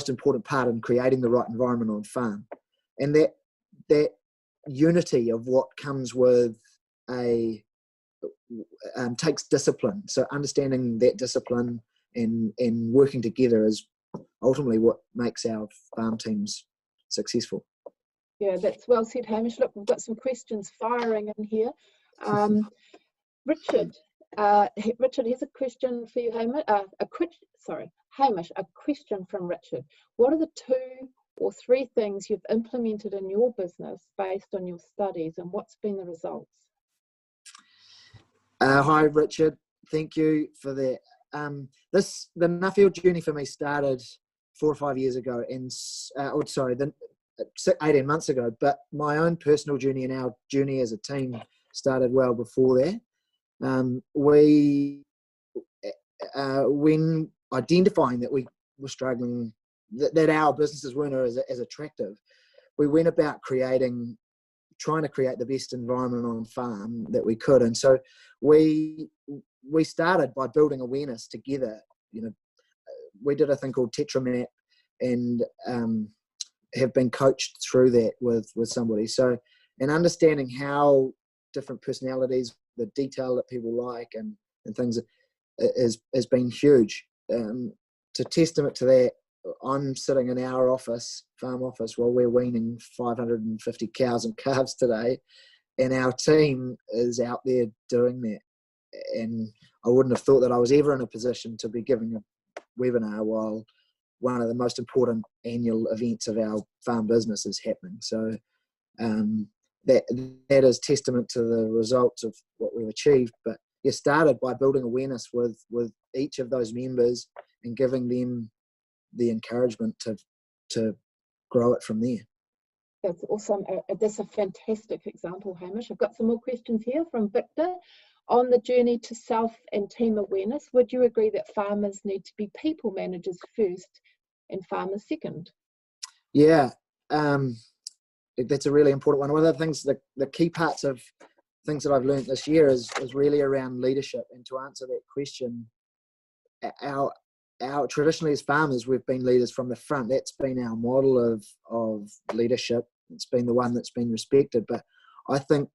important part in creating the right environment on farm. And that unity of what comes with takes discipline. So understanding that discipline and working together is ultimately what makes our farm teams successful. Yeah, that's well said, Hamish. Look, we've got some questions firing in here. Richard, here's a question for you, Hamish. Hamish, a question from Richard. What are the 2 or 3 things you've implemented in your business based on your studies, and what's been the results? Hi, Richard. Thank you for that. The Nuffield journey for me started 4 or 5 years ago, 18 months ago. But my own personal journey and our journey as a team started well before that. When identifying that we were struggling, that our businesses weren't as attractive, we went about trying to create the best environment on farm that we could. And so we started by building awareness together. We did a thing called Tetramap and have been coached through that with somebody. So, and understanding how different personalities, the detail that people like and things has been huge. To testament to that, I'm sitting in our farm office, while we're weaning 550 cows and calves today, and our team is out there doing that. And I wouldn't have thought that I was ever in a position to be giving a webinar while one of the most important annual events of our farm business is happening. So that is testament to the results of what we've achieved. But you started by building awareness with each of those members and giving them the encouragement to grow it from there. That's awesome. That's a fantastic example, Hamish. I've got some more questions here from Victor. On the journey to self and team awareness, would you agree that farmers need to be people managers first and farmers second? Yeah, that's a really important one. One of the things, the key parts of things that I've learned this year is really around leadership. And to answer that question, our traditionally as farmers, we've been leaders from the front. That's been our model of leadership. It's been the one that's been respected. But I think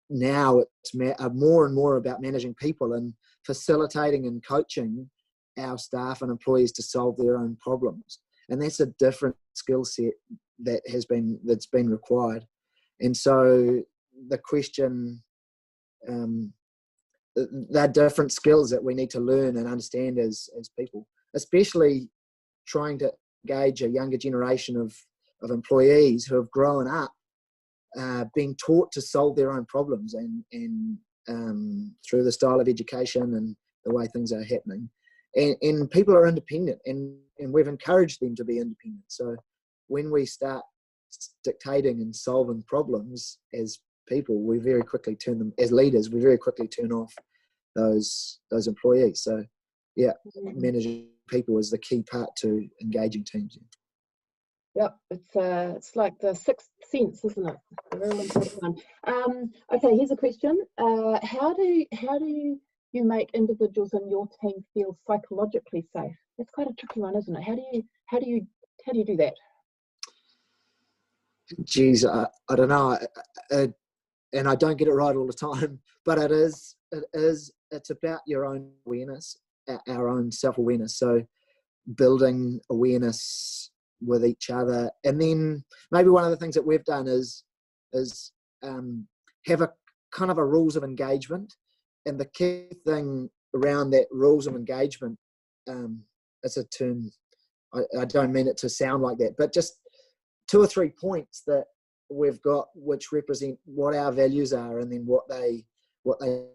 now it's more and more about managing people and facilitating and coaching our staff and employees to solve their own problems. And that's a different skill set that's been required. And so the question, they're different skills that we need to learn and understand as people, especially trying to engage a younger generation of employees who have grown up being taught to solve their own problems and through the style of education and the way things are happening. And people are independent, and we've encouraged them to be independent. So when we start dictating and solving problems as people, we very quickly turn them, as leaders, we very quickly turn off those employees. So yeah, managing people is the key part to engaging teams. Yep, it's like the sixth sense, isn't it? A real important one. Okay, here's a question. How do you make individuals in your team feel psychologically safe? That's quite a tricky one, isn't it? How do you do that? Geez, I don't know, and I don't get it right all the time. But it's about your own awareness, our own self-awareness. So building awareness with each other, and then maybe one of the things that we've done is have a kind of a rules of engagement. And the key thing around that rules of engagement, it's a term, I don't mean it to sound like that, but just 2 or 3 points that we've got which represent what our values are, and then what they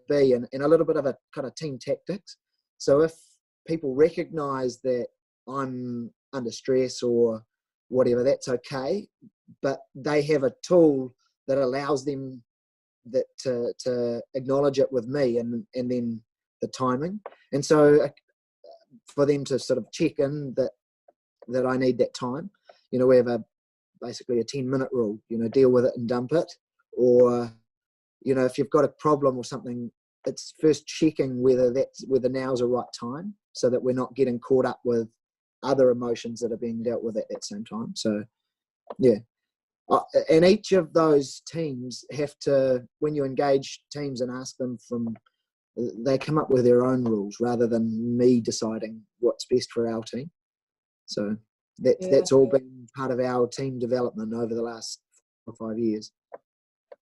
be, and a little bit of a kind of team tactics. So if people recognize that I'm under stress or whatever, that's okay, but they have a tool that allows them that to acknowledge it with me, and then the timing. And so for them to sort of check in that I need that time, we have basically a 10-minute rule, deal with it and dump it. Or, if you've got a problem or something, it's first checking whether now's the right time, so that we're not getting caught up with other emotions that are being dealt with at that same time. So, yeah. And each of those teams have to, when you engage teams and ask them they come up with their own rules rather than me deciding what's best for our team. So that's all been part of our team development over the last 4 or 5 years.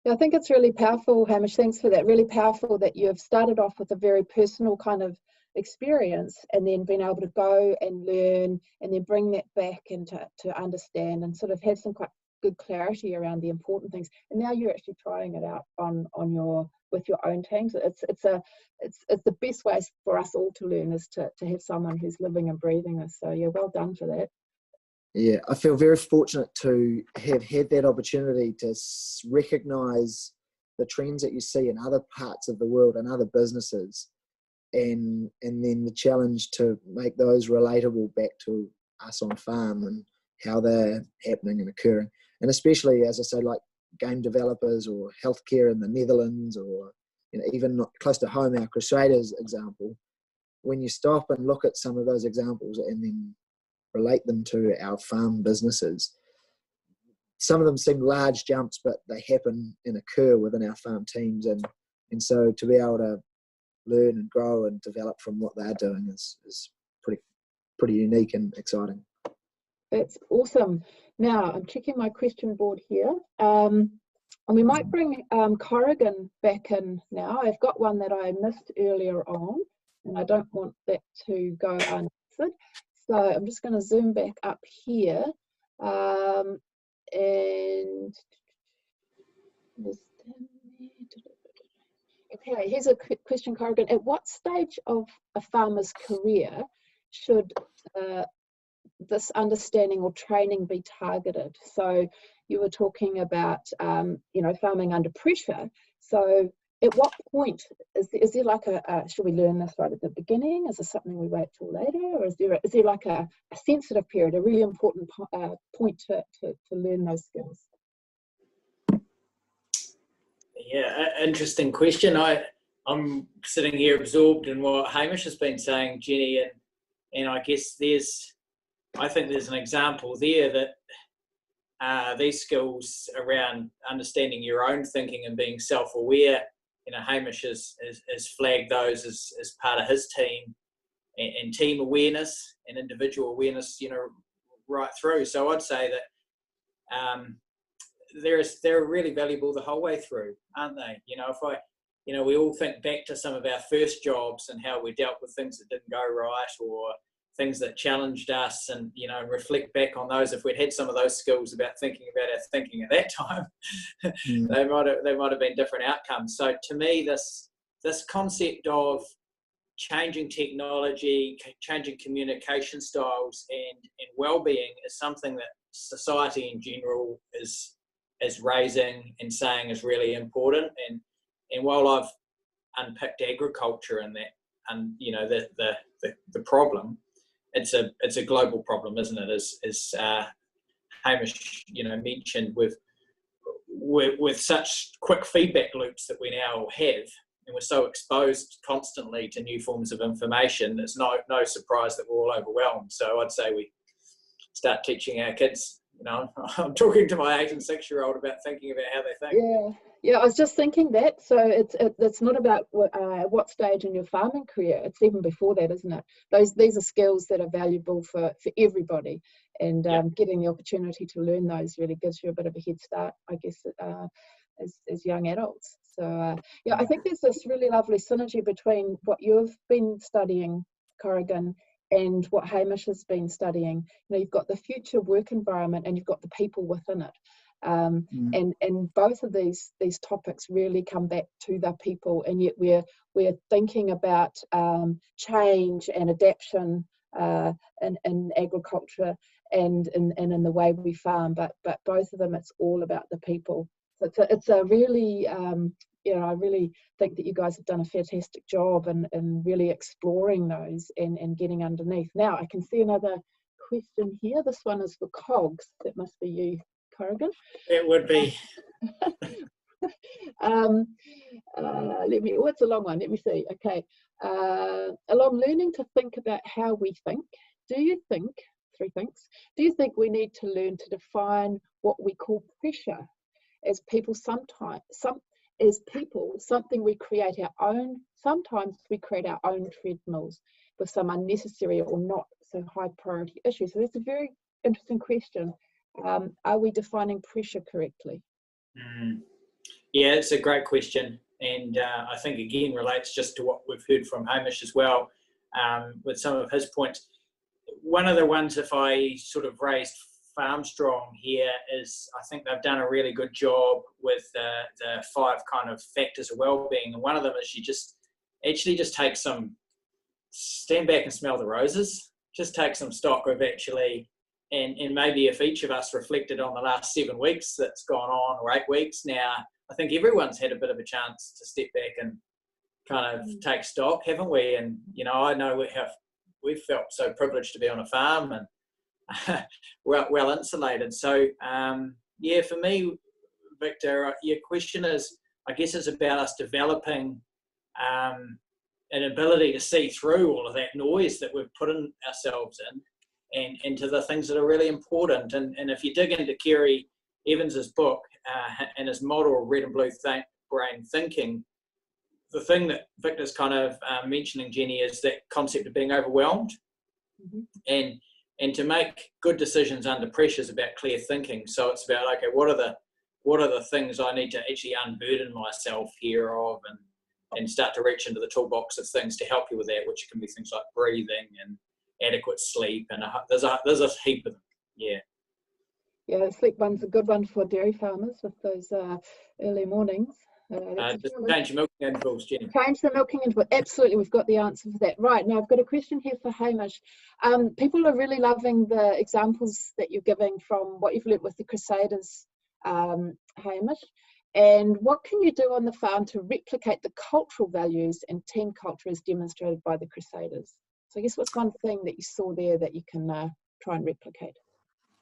Yeah, I think it's really powerful, Hamish. Thanks for that. Really powerful that you've started off with a very personal kind of experience and then been able to go and learn and then bring that back and to understand and sort of have some quite good clarity around the important things. And now you're actually trying it out with your own teams. It's the best way for us all to learn is to have someone who's living and breathing this. So yeah, well done for that. Yeah, I feel very fortunate to have had that opportunity to recognise the trends that you see in other parts of the world and other businesses, and then the challenge to make those relatable back to us on farm and how they're happening and occurring. And especially, as I say, like game developers or healthcare in the Netherlands, or even not close to home, our Crusaders example. When you stop and look at some of those examples and then relate them to our farm businesses, some of them seem large jumps, but they happen and occur within our farm teams, and so to be able to learn and grow and develop from what they're doing is pretty unique and exciting. That's awesome. Now I'm checking my question board here, and we might bring Corrigan back in now. I've got one that I missed earlier on, and I don't want that to go unanswered. So I'm just going to zoom back up here, and okay, here's a question, Corrigan. At what stage of a farmer's career should this understanding or training be targeted? So you were talking about farming under pressure. So at what point is there like should we learn this right at the beginning? Is this something we wait till later, or is there like a sensitive period, a really important point to learn those skills? Yeah, interesting question. I'm sitting here absorbed in what Hamish has been saying, Jenny, and I guess I think there's an example there that these skills around understanding your own thinking and being self-aware, Hamish has flagged those as part of his team, and team awareness and individual awareness, right through. So I'd say that they're really valuable the whole way through, aren't they? We all think back to some of our first jobs and how we dealt with things that didn't go right or things that challenged us, and reflect back on those. If we'd had some of those skills about thinking about our thinking at that time, they might have been different outcomes. So to me, this concept of changing technology, changing communication styles, and well-being is something that society in general is raising and saying is really important. And while I've unpicked agriculture and that, and the problem, it's a global problem, isn't it? As Hamish mentioned, with such quick feedback loops that we now have, and we're so exposed constantly to new forms of information, it's no surprise that we're all overwhelmed. So I'd say we start teaching our kids. I'm talking to my 8 and 6-year-old about thinking about how they think. Yeah, I was just thinking that. So it's not about what stage in your farming career. It's even before that, isn't it? These are skills that are valuable for everybody, and getting the opportunity to learn those really gives you a bit of a head start, I guess, as young adults. So I think there's this really lovely synergy between what you've been studying, Corrigan, and what Hamish has been studying. You've got the future work environment and you've got the people within it. And both of these topics really come back to the people, and yet we're thinking about change and adaptation in agriculture and in the way we farm, but both of them, it's all about the people. So it's a really I really think that you guys have done a fantastic job in really exploring those and getting underneath. Now I can see another question here. This one is for Cogs. That must be you, Corrigan. It would be. It's a long one. Let me see. Okay. Along learning to think about how we think, do you think three thinks. Do you think we need to learn to define what we call pressure as people sometimes, something we create our own, sometimes we create our own treadmills with some unnecessary or not so high priority issues. So that's a very interesting question. Are we defining pressure correctly? Yeah, it's a great question. And I think again relates just to what we've heard from Hamish as well, with some of his points. One of the ones, if I sort of raised Farmstrong here, is I think they've done a really good job with the 5 kind of factors of well-being. And one of them is you just take stand back and smell the roses, just take some stock of actually, and maybe if each of us reflected on the last 7 weeks that's gone on, or 8 weeks now, I think everyone's had a bit of a chance to step back and kind of take stock, haven't we? And, you know, I know we've felt so privileged to be on a farm and well insulated. So, yeah, for me, Victor, your question is, I guess it's about us developing an ability to see through all of that noise that we've put in ourselves in, and into the things that are really important. And if you dig into Kerry Evans's book and his model of red and blue brain thinking, the thing that Victor's kind of mentioning, Jenny, is that concept of being overwhelmed. And to make good decisions under pressure is about clear thinking. So it's about, okay, what are the things I need to actually unburden myself here of, and start to reach into the toolbox of things to help you with that, which can be things like breathing and adequate sleep, and there's a heap of them. Yeah, the sleep one's a good one for dairy farmers with those early mornings. Just change your milking intervals, Jenny. Change the milking interval. Absolutely, we've got the answer for that. Right, now I've got a question here for Hamish. People are really loving the examples that you're giving from what you've learnt with the Crusaders, Hamish. And what can you do on the farm to replicate the cultural values and team culture as demonstrated by the Crusaders? So I guess what's one thing that you saw there that you can try and replicate?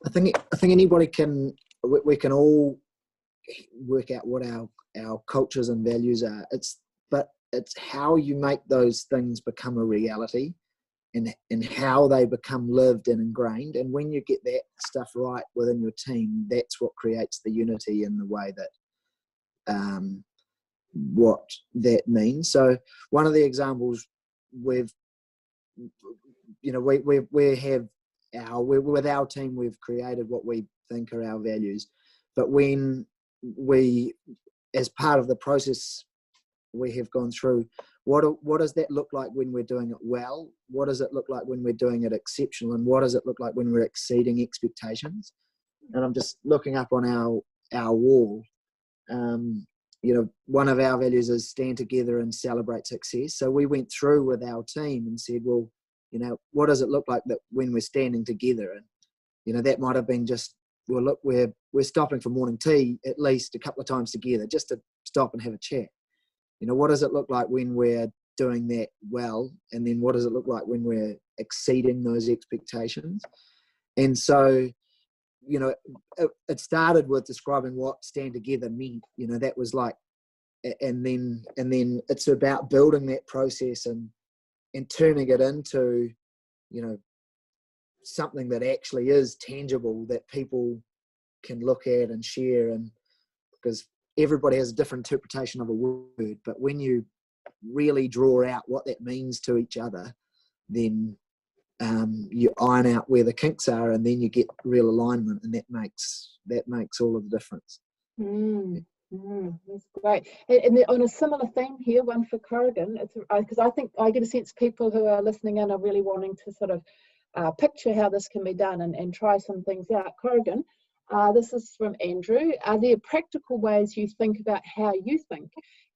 I think anybody can. We can all work out what our cultures and values are. But it's how you make those things become a reality, and how they become lived and ingrained. And when you get that stuff right within your team, that's what creates the unity in the way that what that means. So one of the examples with our team, we've created what we think are our values. But when we, as part of the process we have gone through, what does that look like when we're doing it well? What does it look like when we're doing it exceptional? And what does it look like when we're exceeding expectations? And I'm just looking up on our wall. One of our values is stand together and celebrate success. So we went through with our team and said, well, what does it look like that when we're standing together? And, that might have been just, well, look, we're stopping for morning tea at least a couple of times together just to stop and have a chat. What does it look like when we're doing that well? And then what does it look like when we're exceeding those expectations? And so, it started with describing what stand together meant. That was like, and then it's about building that process and turning it into, something that actually is tangible that people can look at and share. And because everybody has a different interpretation of a word, but when you really draw out what that means to each other, then you iron out where the kinks are, and then you get real alignment, and that makes all of the difference. That's great. And on a similar theme here, one for Corrigan, because I think I get a sense people who are listening in are really wanting to sort of picture how this can be done and try some things out. Corrigan, this is from Andrew. Are there practical ways you think about how you think,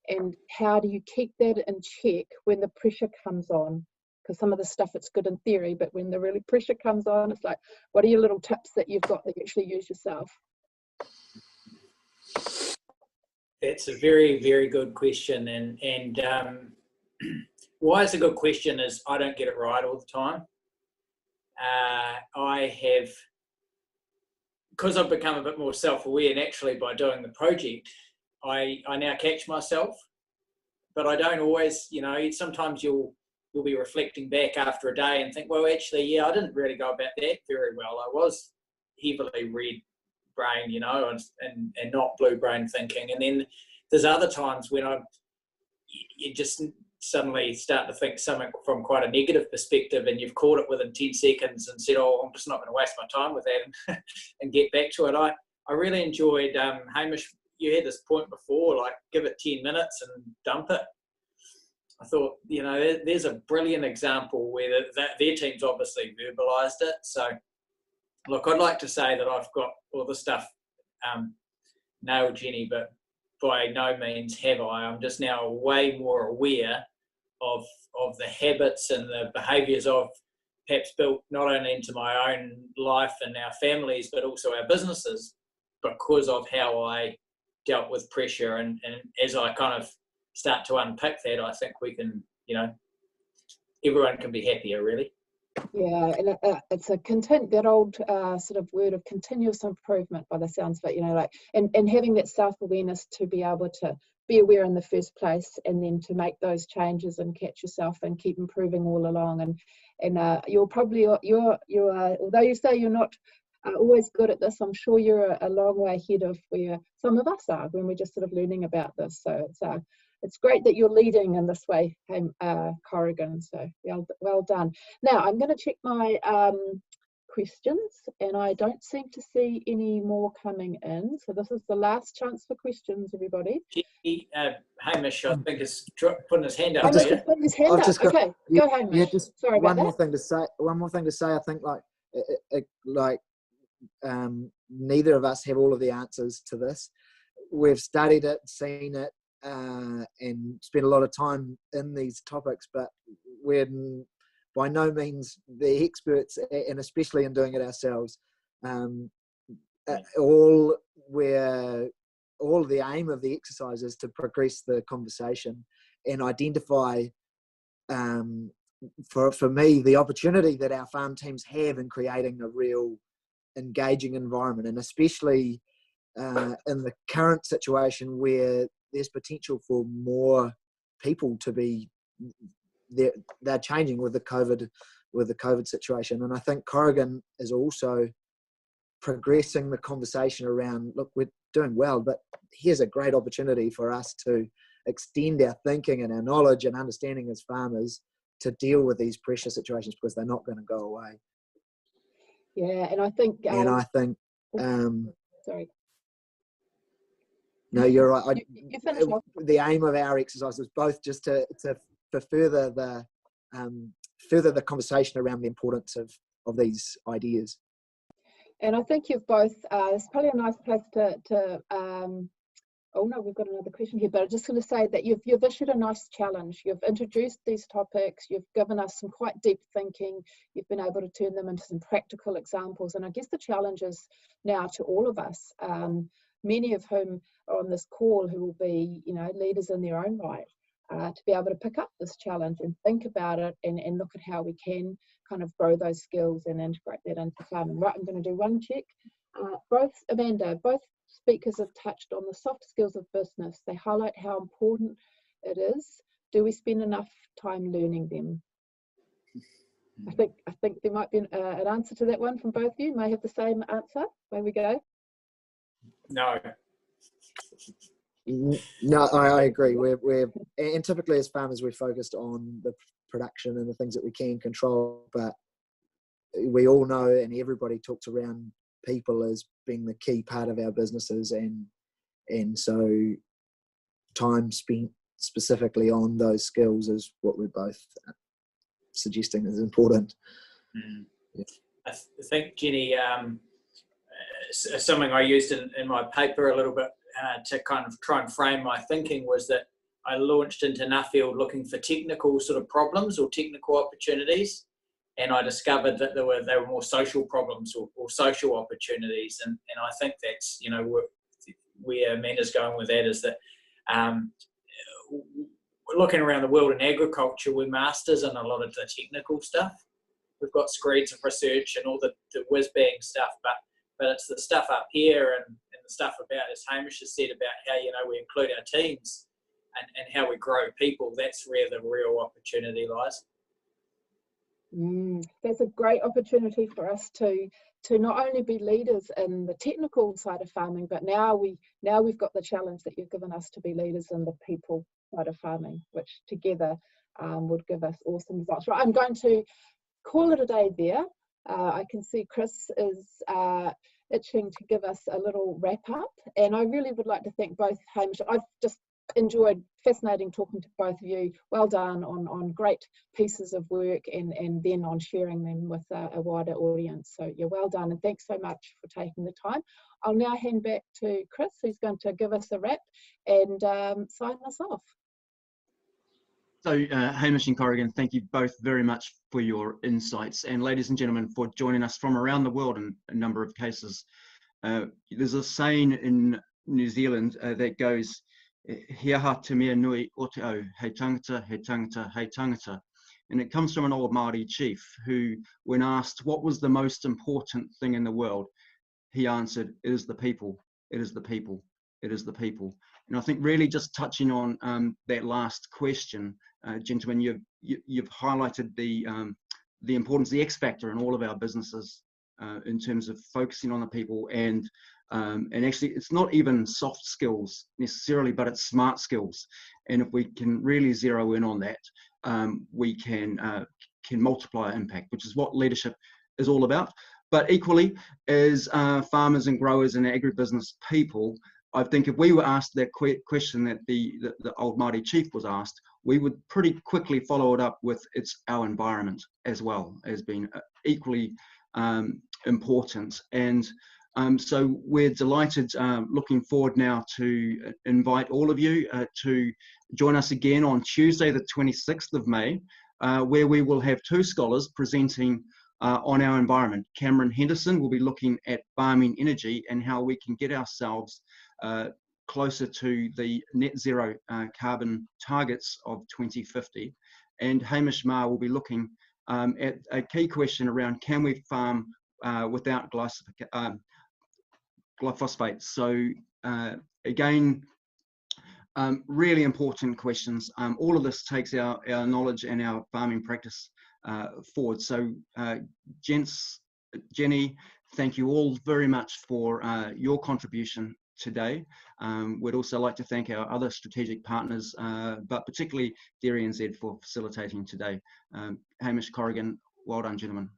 and how do you keep that in check when the pressure comes on? Because some of the stuff, it's good in theory, but when the really pressure comes on, it's like, what are your little tips that you've got that you actually use yourself? That's a very, very good question. And why it's a good question is I don't get it right all the time. Because I've become a bit more self-aware naturally by doing the project, I now catch myself, but I don't always, sometimes you'll you'll be reflecting back after a day and think, well, actually, yeah, I didn't really go about that very well. I was heavily red brain, you know, and not blue brain thinking. And then there's other times when you just suddenly start to think something from quite a negative perspective, and you've caught it within 10 seconds and said, oh, I'm just not going to waste my time with that and get back to it. I really enjoyed, Hamish, you had this point before, like give it 10 minutes and dump it. I thought, you know, there's a brilliant example where their team's obviously verbalised it. So, look, I'd like to say that I've got all the stuff nailed, Jenny, but by no means have I. I'm just now way more aware of the habits and the behaviours I've perhaps built not only into my own life and our families, but also our businesses, because of how I dealt with pressure. And as I kind of start to unpick that, I think we can, you know, everyone can be happier, really. Yeah, and it's that old sort of word of continuous improvement by the sounds of it, you know, like, and having that self-awareness to be able to be aware in the first place, and then to make those changes and catch yourself and keep improving all along. And you're probably, although you say you're not always good at this, I'm sure you're a long way ahead of where some of us are when we're just sort of learning about this. So it's great that you're leading in this way, Corrigan. So well done. Now I'm going to check my questions, and I don't seem to see any more coming in. So this is the last chance for questions, everybody. Hamish, I think, is putting his hand up. Hamish is putting his hand up. Okay, go Hamish. Yeah, just sorry about that. One more thing to say. I think neither of us have all of the answers to this. We've studied it, seen it, and spent a lot of time in these topics, but we're by no means the experts, and especially in doing it ourselves. All the aim of the exercise is to progress the conversation and identify, for me, the opportunity that our farm teams have in creating a real engaging environment, and especially in the current situation where there's potential for more people to be, they're changing with the COVID situation. And I think Corrigan is also progressing the conversation around, look, we're doing well, but here's a great opportunity for us to extend our thinking and our knowledge and understanding as farmers to deal with these pressure situations, because they're not going to go away. Yeah, and I think sorry. No, you're right. You finish off. The aim of our exercise was both just to further the conversation around the importance of these ideas. And I think you've both. It's probably a nice place to. Oh no, we've got another question here, but I'm just going to say that you've issued a nice challenge. You've introduced these topics. You've given us some quite deep thinking. You've been able to turn them into some practical examples. And I guess the challenge is now to all of us, many of whom are on this call who will be, you know, leaders in their own right, to be able to pick up this challenge and think about it and look at how we can kind of grow those skills and integrate that into farming. Right, I'm going to do one check. Both speakers have touched on the soft skills of business. They highlight how important it is. Do we spend enough time learning them? I think there might be an answer to that one from both of you. May have the same answer. There we go. No. No, I agree. And typically as farmers, we're focused on the production and the things that we can control, but we all know, and everybody talks around people as being the key part of our businesses, and so time spent specifically on those skills is what we're both suggesting is important. Yeah. I think, Jenny, something I used in my paper a little bit to kind of try and frame my thinking was that I launched into Nuffield looking for technical sort of problems or technical opportunities, and I discovered that they were more social problems or social opportunities, and I think that's, you know, where Amanda's going with that is that looking around the world in agriculture, we're masters in a lot of the technical stuff. We've got screeds of research and all the whiz-bang stuff, but it's the stuff up here and the stuff about, as Hamish has said, about how, you know, we include our teams and how we grow people. That's where the real opportunity lies. That's a great opportunity for us to not only be leaders in the technical side of farming, but now we've got the challenge that you've given us to be leaders in the people side of farming, which together would give us awesome results. Right, I'm going to call it a day there. I can see Chris is itching to give us a little wrap up, and I really would like to thank both Hamish. I've just enjoyed fascinating talking to both of you. Well done on great pieces of work and then on sharing them with a wider audience. So yeah, well done, and thanks so much for taking the time. I'll now hand back to Chris, who's going to give us a wrap and sign us off. So Hamish and Corrigan, thank you both very much for your insights, and ladies and gentlemen, for joining us from around the world in a number of cases. There's a saying in New Zealand that goes, "He aha te mea nui o te au, hei tangata, hei tangata, hei tangata." And it comes from an old Māori chief who, when asked what was the most important thing in the world, he answered, "It is the people, it is the people, it is the people." And I think really just touching on that last question, gentlemen, you've highlighted the importance, the X factor in all of our businesses in terms of focusing on the people, and actually it's not even soft skills necessarily, but it's smart skills. And if we can really zero in on that, we can multiply our impact, which is what leadership is all about. But equally, as farmers and growers and agribusiness people, I think if we were asked that question that the old Māori chief was asked, we would pretty quickly follow it up with it's our environment as well as being equally important. And so we're delighted, looking forward now to invite all of you to join us again on Tuesday, the 26th of May, where we will have two scholars presenting on our environment. Cameron Henderson will be looking at farming energy and how we can get ourselves closer to the net zero carbon targets of 2050. And Hamish Marr will be looking at a key question around, can we farm without glyphosate? So again, really important questions. All of this takes our knowledge and our farming practice forward. So gents, Jenny, thank you all very much for your contribution today. We'd also like to thank our other strategic partners, but particularly Dairy NZ for facilitating today. Hamish, Corrigan, well done, gentlemen.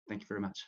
Thank you very much.